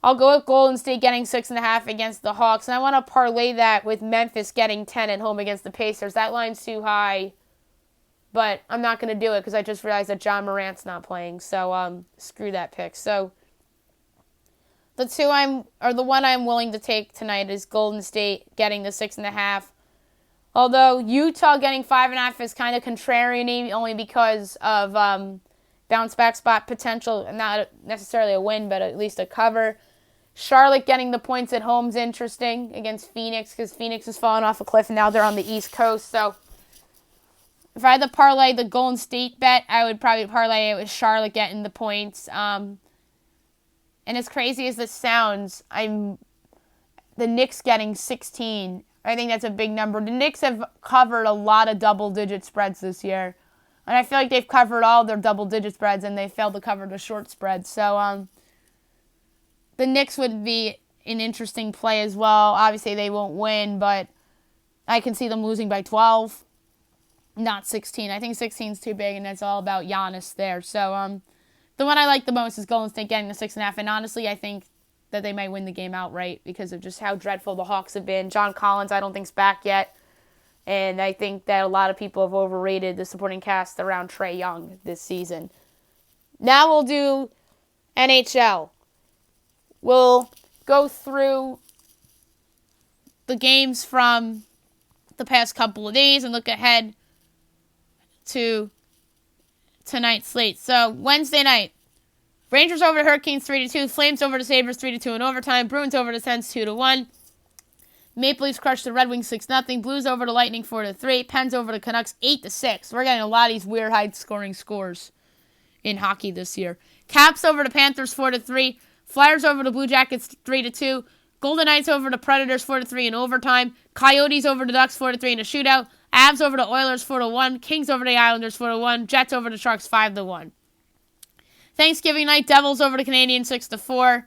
I'll go with Golden State getting 6.5 against the Hawks, and I want to parlay that with Memphis getting 10 at home against the Pacers. That line's too high. But I'm not going to do it because I just realized that John Morant's not playing. So, screw that pick. So, the one I'm willing to take tonight is Golden State getting the 6.5. Although Utah getting 5.5 is kind of contrarian, only because of bounce back spot potential. Not necessarily a win, but at least a cover. Charlotte getting the points at home is interesting against Phoenix because Phoenix has fallen off a cliff and now they're on the East Coast. So, if I had to parlay the Golden State bet, I would probably parlay it with Charlotte getting the points. And as crazy as this sounds, the Knicks getting 16. I think that's a big number. The Knicks have covered a lot of double-digit spreads this year. And I feel like they've covered all their double-digit spreads, and they failed to cover the short spread. So the Knicks would be an interesting play as well. Obviously, they won't win, but I can see them losing by 12. Not 16. I think 16 is too big, and it's all about Giannis there. So, the one I like the most is Golden State getting the 6.5. And honestly, I think that they might win the game outright because of just how dreadful the Hawks have been. John Collins, I don't think, is back yet. And I think that a lot of people have overrated the supporting cast around Trae Young this season. Now we'll do NHL. We'll go through the games from the past couple of days and look ahead to tonight's slate. So Wednesday night, Rangers over the Hurricanes 3-2, Flames over the Sabres 3-2 in overtime, Bruins over the Sens 2-1. Maple Leafs crushed the Red Wings 6-0. Blues over the Lightning 4-3. Pens over the Canucks 8-6. We're getting a lot of these weird high-scoring scores in hockey this year. Caps over the Panthers 4-3. Flyers over the Blue Jackets 3-2. Golden Knights over the Predators 4-3 in overtime. Coyotes over the Ducks 4-3 in a shootout. Avs over the Oilers 4-1. Kings over the Islanders 4-1. Jets over the Sharks 5-1. Thanksgiving night, Devils over the Canadiens 6-4.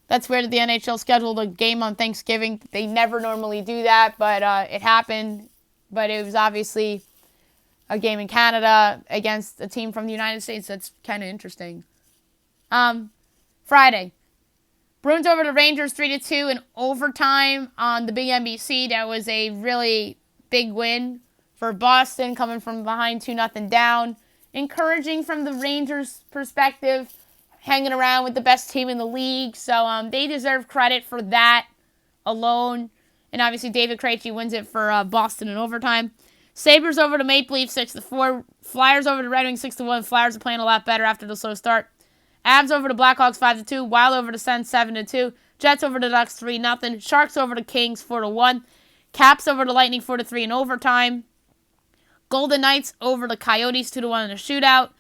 That's weird that the NHL scheduled a game on Thanksgiving. They never normally do that, but it happened. But it was obviously a game in Canada against a team from the United States. That's kind of interesting. Friday, Bruins over the Rangers 3-2 in overtime on the big NBC. That was a really big win for Boston, coming from behind 2-0 down. Encouraging from the Rangers' perspective, hanging around with the best team in the league. So they deserve credit for that alone. And obviously David Krejci wins it for Boston in overtime. Sabres over the Maple Leafs 6-4. Flyers over the Red Wings 6-1. Flyers are playing a lot better after the slow start. Avs over the Blackhawks 5-2. Wild over the Sens 7-2. Jets over the Ducks 3-0. Sharks over the Kings 4-1. Caps over the Lightning 4-3 in overtime. Golden Knights over the Coyotes 2-1 in a shootout.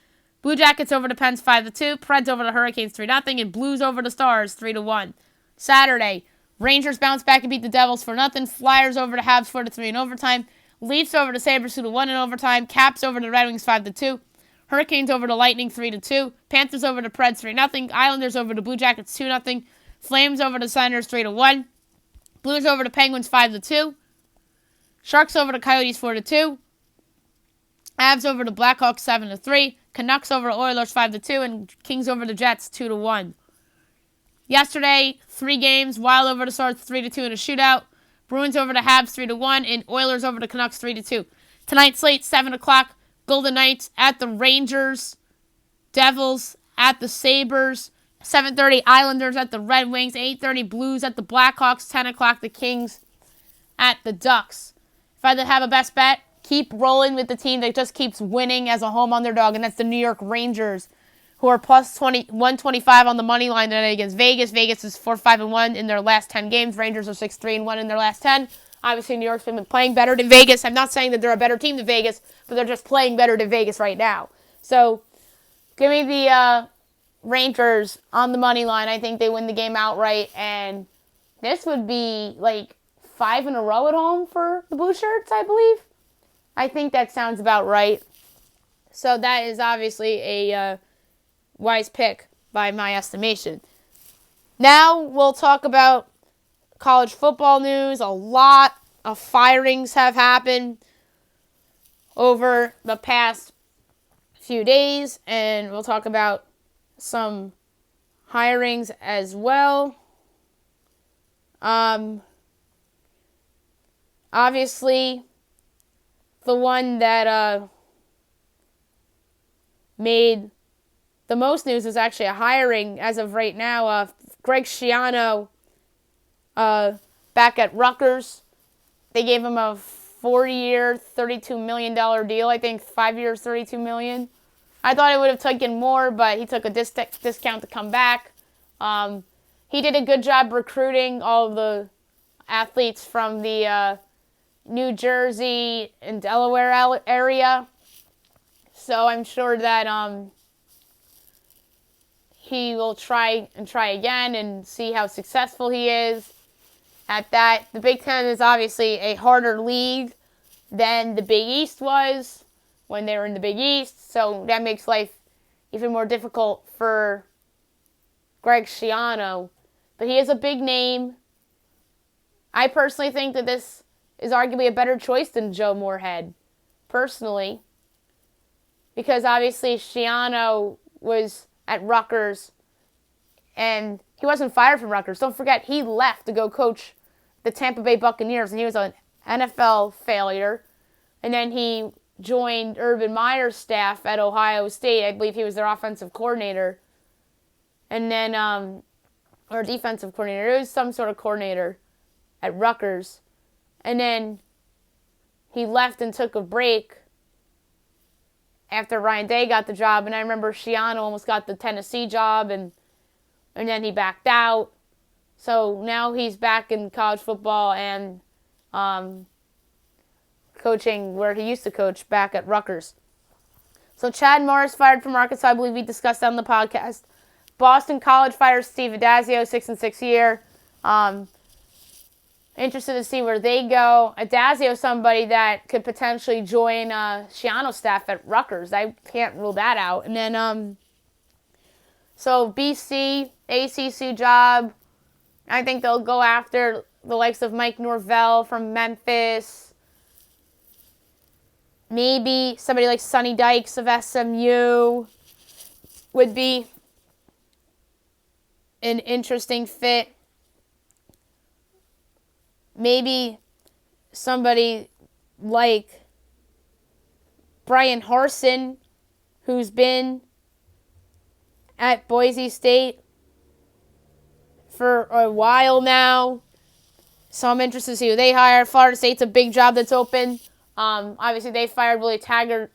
Blue Jackets over the Pens 5-2. Preds over the Hurricanes 3-0. And Blues over the Stars 3-1. Saturday, Rangers bounce back and beat the Devils 4-0. Flyers over the Habs 4-3 in overtime. Leafs over the Sabres 2-1 in overtime. Caps over the Red Wings 5-2. Hurricanes over the Lightning 3-2. Panthers over the Preds 3-0. Islanders over the Blue Jackets 2-0. Flames over the Senators 3-1. Blues over the Penguins 5-2. Sharks over the Coyotes 4-2. Avs over the Blackhawks 7-3. Canucks over the Oilers 5-2. And Kings over the Jets 2-1. Yesterday, 3 games. Wild over the Stars 3-2 in a shootout. Bruins over the Habs 3-1. And Oilers over the Canucks 3-2. Tonight's slate, 7 o'clock. Golden Knights at the Rangers. Devils at the Sabres. 7:30 Islanders at the Red Wings. 8:30 Blues at the Blackhawks. 10 o'clock the Kings at the Ducks. If I had to have a best bet, keep rolling with the team that just keeps winning as a home underdog, and that's the New York Rangers, who are plus 125 on the money line tonight against Vegas. Vegas is 4-5-1 in their last 10 games. Rangers are 6-3-1 in their last 10. Obviously, New York's been playing better than Vegas. I'm not saying that they're a better team than Vegas, but they're just playing better than Vegas right now. So, give me the Rangers on the money line. I think they win the game outright, and this would be like 5 in a row at home for the Blue Shirts, I believe. I think that sounds about right. So that is obviously a wise pick by my estimation. Now we'll talk about college football news. A lot of firings have happened over the past few days, and we'll talk about some hirings as well. Obviously, the one that made the most news is actually a hiring as of right now. Greg Schiano back at Rutgers. They gave him a 4-year, $32 million deal. I think 5 years, $32 million. I thought it would have taken more, but he took a discount to come back. He did a good job recruiting all of the athletes from the New Jersey and Delaware area. So I'm sure that he will try again and see how successful he is at that. The Big Ten is obviously a harder league than the Big East was when they were in the Big East. So that makes life even more difficult for Greg Schiano. But he is a big name. I personally think that this is arguably a better choice than Joe Moorhead, personally. Because obviously Schiano was at Rutgers, and he wasn't fired from Rutgers. Don't forget, he left to go coach the Tampa Bay Buccaneers, and he was an NFL failure. And then he joined Urban Meyer's staff at Ohio State. I believe he was their offensive coordinator. And then, or defensive coordinator. It was some sort of coordinator at Rutgers. And then he left and took a break after Ryan Day got the job. And I remember Schiano almost got the Tennessee job, and then he backed out. So now he's back in college football and coaching where he used to coach back at Rutgers. So Chad Morris fired from Arkansas. I believe we discussed that on the podcast. Boston College fires Steve Addazio, 6-6 year. Interested to see where they go. Addazio, somebody that could potentially join Schiano's staff at Rutgers. I can't rule that out. And then, so BC, ACC job. I think they'll go after the likes of Mike Norvell from Memphis. Maybe somebody like Sonny Dykes of SMU would be an interesting fit. Maybe somebody like Brian Harsin, who's been at Boise State for a while now. So I'm interested to see who they hire. Florida State's a big job that's open. Obviously, they fired Willie Taggart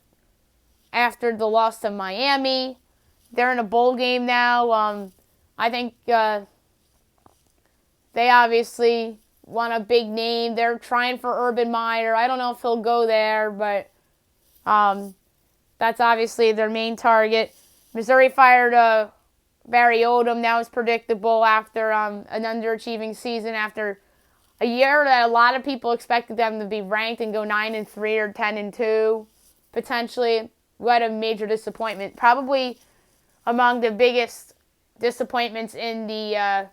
after the loss to Miami. They're in a bowl game now. I think they obviously want a big name. They're trying for Urban Meyer. I don't know if he'll go there, but that's obviously their main target. Missouri fired Barry Odom. That was predictable after an underachieving season, after a year that a lot of people expected them to be ranked and go 9-3 or 10-2, potentially. What a major disappointment. Probably among the biggest disappointments in the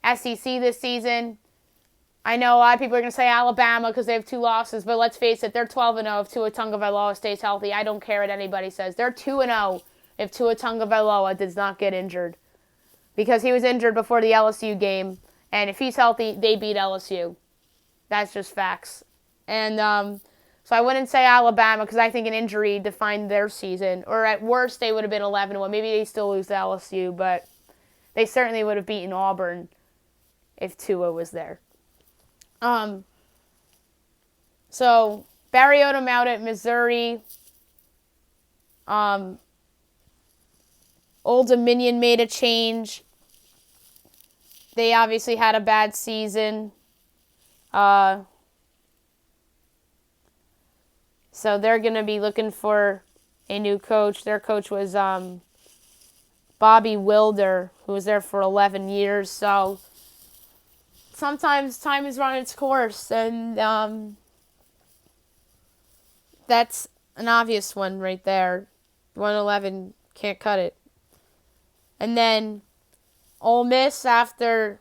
SEC this season. I know a lot of people are going to say Alabama because they have 2 losses, but let's face it, they're 12-0 if Tua Tagovailoa stays healthy. I don't care what anybody says. They're 2-0 if Tua Tagovailoa does not get injured, because he was injured before the LSU game, and if he's healthy, they beat LSU. That's just facts. And so I wouldn't say Alabama because I think an injury defined their season, or at worst they would have been 11-1. Maybe they still lose to LSU, but they certainly would have beaten Auburn if Tua was there. So Barry Odom out at Missouri. Old Dominion made a change. They obviously had a bad season. So they're going to be looking for a new coach. Their coach was Bobby Wilder, who was there for 11 years. So sometimes time has run its course, and that's an obvious one right there. 111 can't cut it. And then Ole Miss, after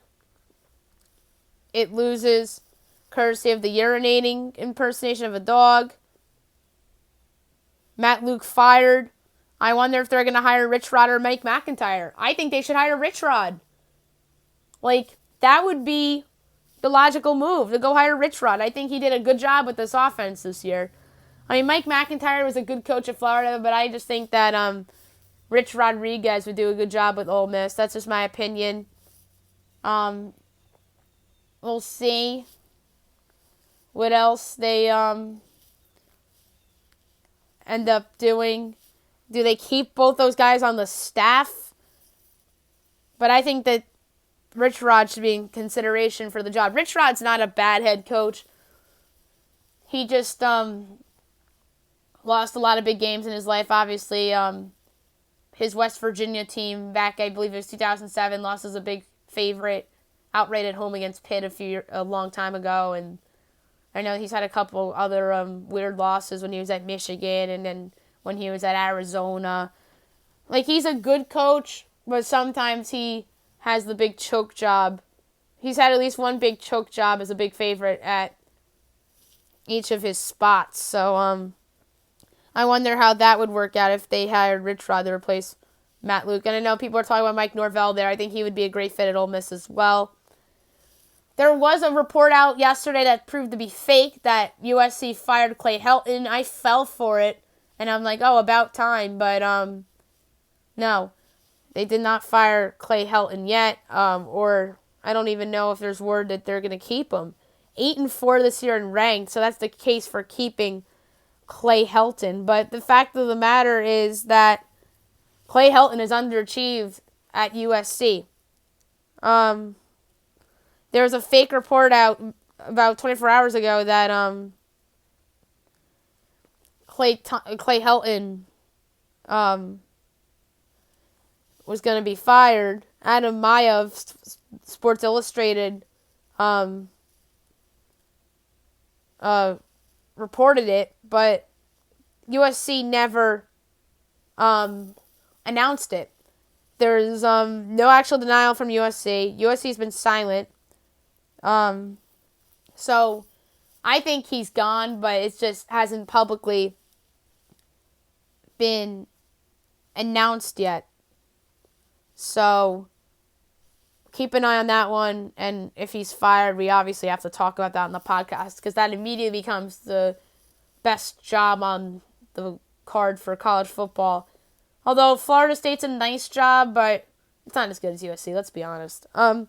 it loses courtesy of the urinating impersonation of a dog, Matt Luke fired. I wonder if they're going to hire Rich Rod or Mike McIntyre. I think they should hire Rich Rod. Like, that would be the logical move, to go hire Rich Rod. I think he did a good job with this offense this year. I mean, Mike McIntyre was a good coach at Florida, but I just think that Rich Rodriguez would do a good job with Ole Miss. That's just my opinion. We'll see what else they end up doing. Do they keep both those guys on the staff? But I think that Rich Rod should be in consideration for the job. Rich Rod's not a bad head coach. He just lost a lot of big games in his life. Obviously, his West Virginia team back, I believe it was 2007, lost as a big favorite, outright at home against Pitt a long time ago. And I know he's had a couple other weird losses when he was at Michigan and then when he was at Arizona. Like, he's a good coach, but sometimes he has the big choke job. He's had at least one big choke job as a big favorite at each of his spots. So I wonder how that would work out if they hired Rich Rod to replace Matt Luke. And I know people are talking about Mike Norvell there. I think he would be a great fit at Ole Miss as well. There was a report out yesterday that proved to be fake, that USC fired Clay Helton. I fell for it, and I'm like, oh, about time. But no, they did not fire Clay Helton yet, or I don't even know if there's word that they're going to keep him. 8-4 this year in ranked, so that's the case for keeping Clay Helton. But the fact of the matter is that Clay Helton is underachieved at USC. There was a fake report out about 24 hours ago that Clay Helton was going to be fired. Adam Maya of Sports Illustrated reported it, but USC never announced it. There's no actual denial from USC. USC's been silent. So I think he's gone, but it just hasn't publicly been announced yet. So keep an eye on that one, and if he's fired, we obviously have to talk about that on the podcast, because that immediately becomes the best job on the card for college football. Although Florida State's a nice job, but it's not as good as USC, let's be honest. New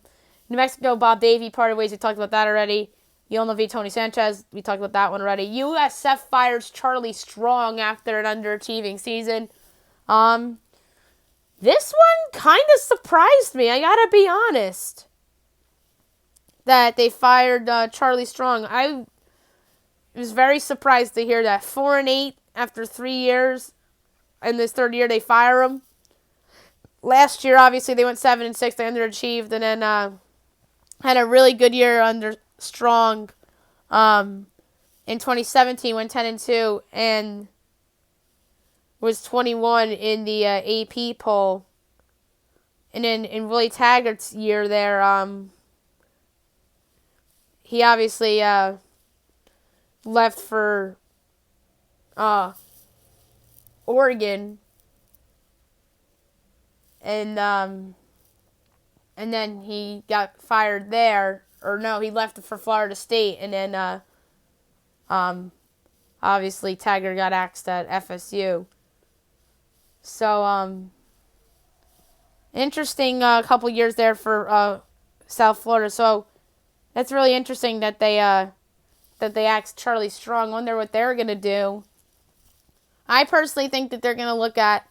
Mexico, Bob Davie parted ways. We talked about that already. UNLV, Tony Sanchez. We talked about that one already. USF fires Charlie Strong after an underachieving season. This one kind of surprised me. I gotta be honest. That they fired Charlie Strong. I was very surprised to hear that. 4-8 after 3 years. In this third year, they fire him. Last year, obviously, they went 7-6. They underachieved, and then had a really good year under Strong. In 2017, went 10-2, and was 21 in the AP poll. And then in Willie Taggart's year there, he obviously left for Oregon, and then he got fired there, or no, he left for Florida State, and then obviously Taggart got axed at FSU. So interesting couple years there for South Florida. So that's really interesting that they axed Charlie Strong. Wonder what they're gonna do. I personally think that they're going to look at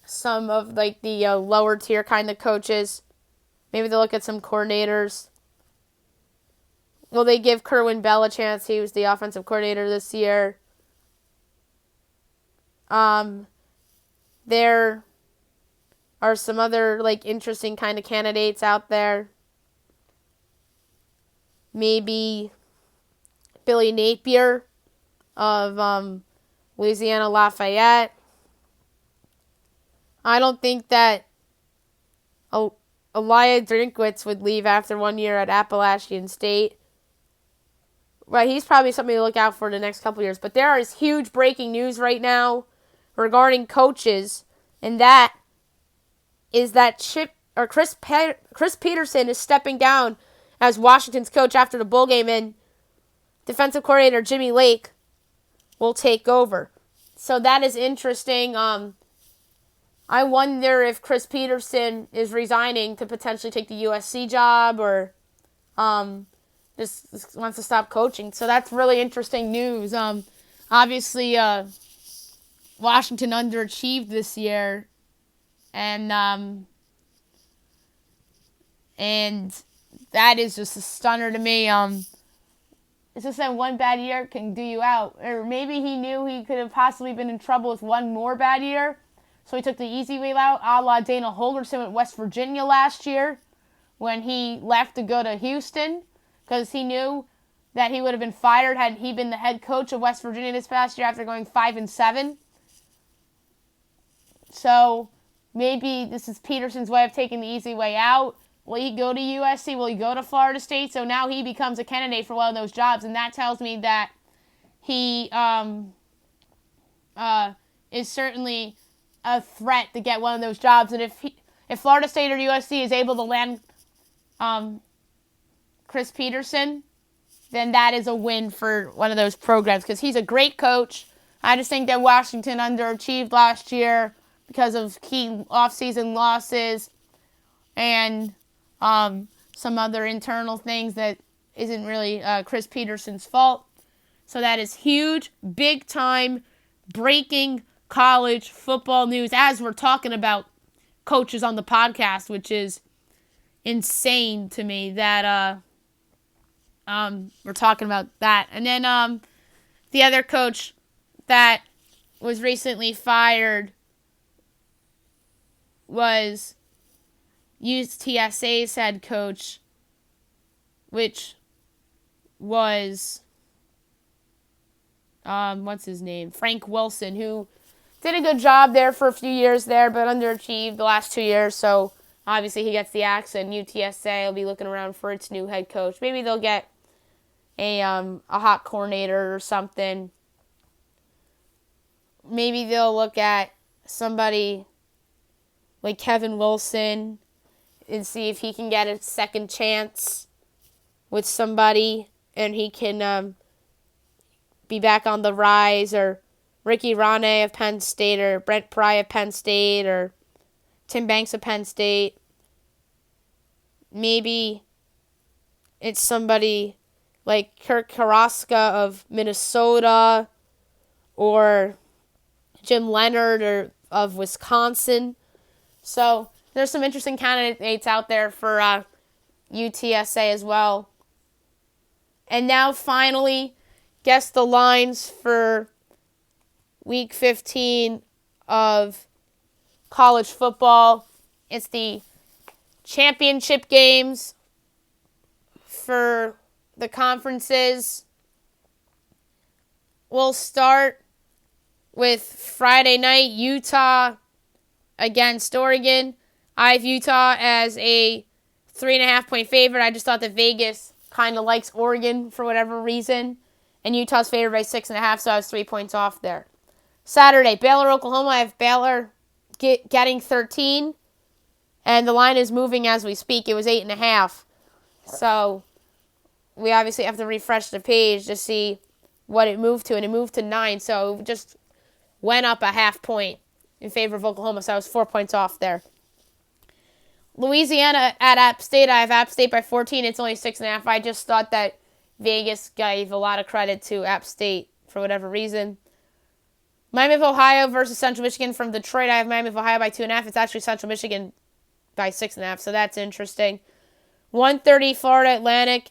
some of like the lower tier kind of coaches. Maybe they'll look at some coordinators. Will they give Kerwin Bell a chance? He was the offensive coordinator this year. There are some other like interesting kind of candidates out there. Maybe Billy Napier of Louisiana Lafayette. I don't think that Elia Drinkwitz would leave after 1 year at Appalachian State. Right, he's probably something to look out for the next couple years. But there is huge breaking news right now regarding coaches, and that is that Chris Peterson is stepping down as Washington's coach after the bowl game, and defensive coordinator Jimmy Lake will take over. So that is interesting. I wonder if Chris Peterson is resigning to potentially take the USC job, or just wants to stop coaching. So that's really interesting news. Obviously, Washington underachieved this year, and that is just a stunner to me. It's just that one bad year can do you out. Or maybe he knew he could have possibly been in trouble with one more bad year, so he took the easy way out, a la Dana Holgorsen at West Virginia last year when he left to go to Houston, because he knew that he would have been fired had he been the head coach of West Virginia this past year after going 5-7. So maybe this is Peterson's way of taking the easy way out. Will he go to USC? Will he go to Florida State? So now he becomes a candidate for one of those jobs, and that tells me that he is certainly a threat to get one of those jobs. And if Florida State or USC is able to land Chris Peterson, then that is a win for one of those programs, because he's a great coach. I just think that Washington underachieved last year because of key off-season losses and some other internal things that isn't really Chris Peterson's fault. So that is huge, big time, breaking college football news as we're talking about coaches on the podcast, which is insane to me that we're talking about that. And then the other coach that was recently fired was UTSA's head coach, which was what's his name? Frank Wilson, who did a good job there for a few years there, but underachieved the last 2 years. So obviously he gets the axe, and UTSA will be looking around for its new head coach. Maybe they'll get a hot coordinator or something. Maybe they'll look at somebody like Kevin Wilson and see if he can get a second chance with somebody and he can be back on the rise, or Ricky Rane of Penn State, or Brent Pry of Penn State, or Tim Banks of Penn State. Maybe it's somebody like Kirk Karaska of Minnesota, or Jim Leonard of Wisconsin. So there's some interesting candidates out there for UTSA as well. And now finally, guess the lines for Week 15 of college football. It's the championship games for the conferences. We'll start with Friday night, Utah against Oregon. I have Utah as a 3.5-point favorite. I just thought that Vegas kind of likes Oregon for whatever reason. And Utah's favored by 6.5, so I was 3 points off there. Saturday, Baylor, Oklahoma. I have Baylor getting 13. And the line is moving as we speak. It was 8.5. So we obviously have to refresh the page to see what it moved to. And it moved to 9, so it just went up a half point in favor of Oklahoma. So I was 4 points off there. Louisiana at App State. I have App State by 14. It's only 6.5. I just thought that Vegas gave a lot of credit to App State for whatever reason. Miami of Ohio versus Central Michigan from Detroit. I have Miami of Ohio by 2.5. It's actually Central Michigan by 6.5, so that's interesting. 1:30 Florida Atlantic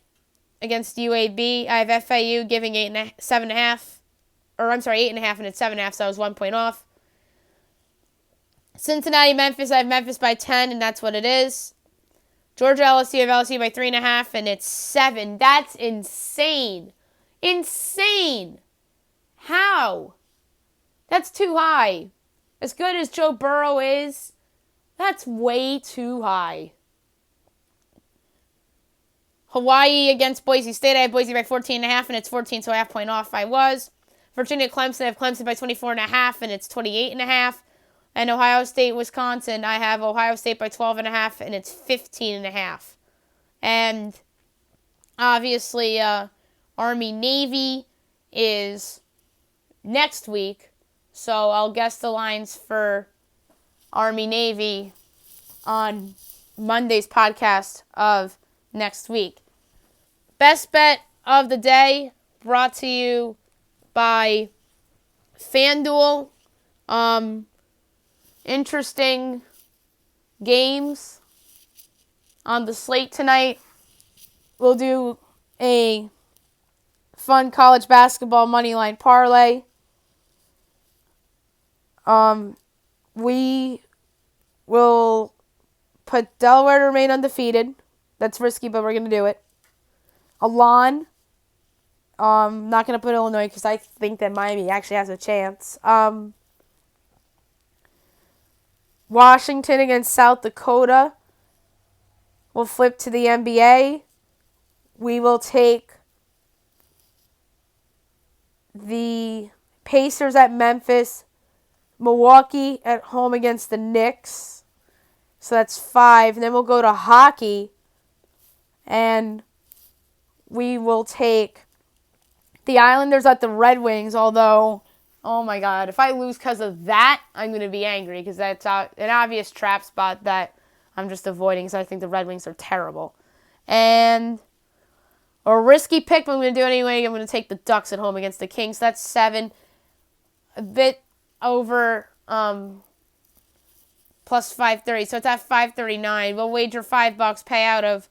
against UAB. I have FAU giving 7.5, or I'm sorry, 8.5, and it's 7.5, so I was 1 point off. Cincinnati Memphis. I have Memphis by 10, and that's what it is. Georgia LSU. I have LSU by 3.5, and it's 7. That's insane. Insane. How? That's too high. As good as Joe Burrow is, that's way too high. Hawaii against Boise State. I have Boise by 14.5, and it's 14, so a half point off I was. Virginia Clemson. I have Clemson by 24.5, and it's 28.5. And Ohio State, Wisconsin. I have Ohio State by 12.5, and it's 15.5. And obviously, Army-Navy is next week. So I'll guess the lines for Army-Navy on Monday's podcast of next week. Best bet of the day brought to you by FanDuel. Interesting games on the slate tonight. We'll do a fun college basketball moneyline parlay. We will put Delaware to remain undefeated. That's risky, but we're going to do it. Alon. Not going to put Illinois because I think that Miami actually has a chance. Washington against South Dakota. We'll flip to the NBA. We will take the Pacers at Memphis. Milwaukee at home against the Knicks. So that's 5. And then we'll go to hockey. And we will take the Islanders at the Red Wings. Although, oh my God, if I lose because of that, I'm going to be angry. Because that's an obvious trap spot that I'm just avoiding. So I think the Red Wings are terrible. And A risky pick, but I'm going to do it anyway. I'm going to take the Ducks at home against the Kings. That's 7. A bit over plus 530. So it's at 539. We'll wager $5 payout of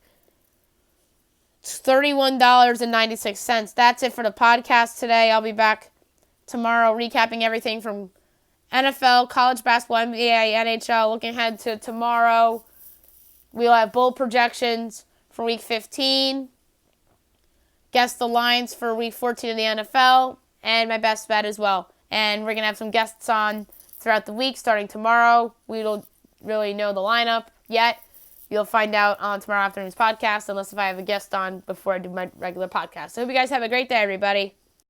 $31.96. That's it for the podcast today. I'll be back tomorrow recapping everything from NFL, college basketball, NBA, NHL. Looking ahead to tomorrow, we'll have bowl projections for Week 15. Guess the lines for Week 14 in the NFL, and my best bet as well. And we're going to have some guests on throughout the week starting tomorrow. We don't really know the lineup yet. You'll find out on tomorrow afternoon's podcast, unless if I have a guest on before I do my regular podcast. So hope you guys have a great day, everybody.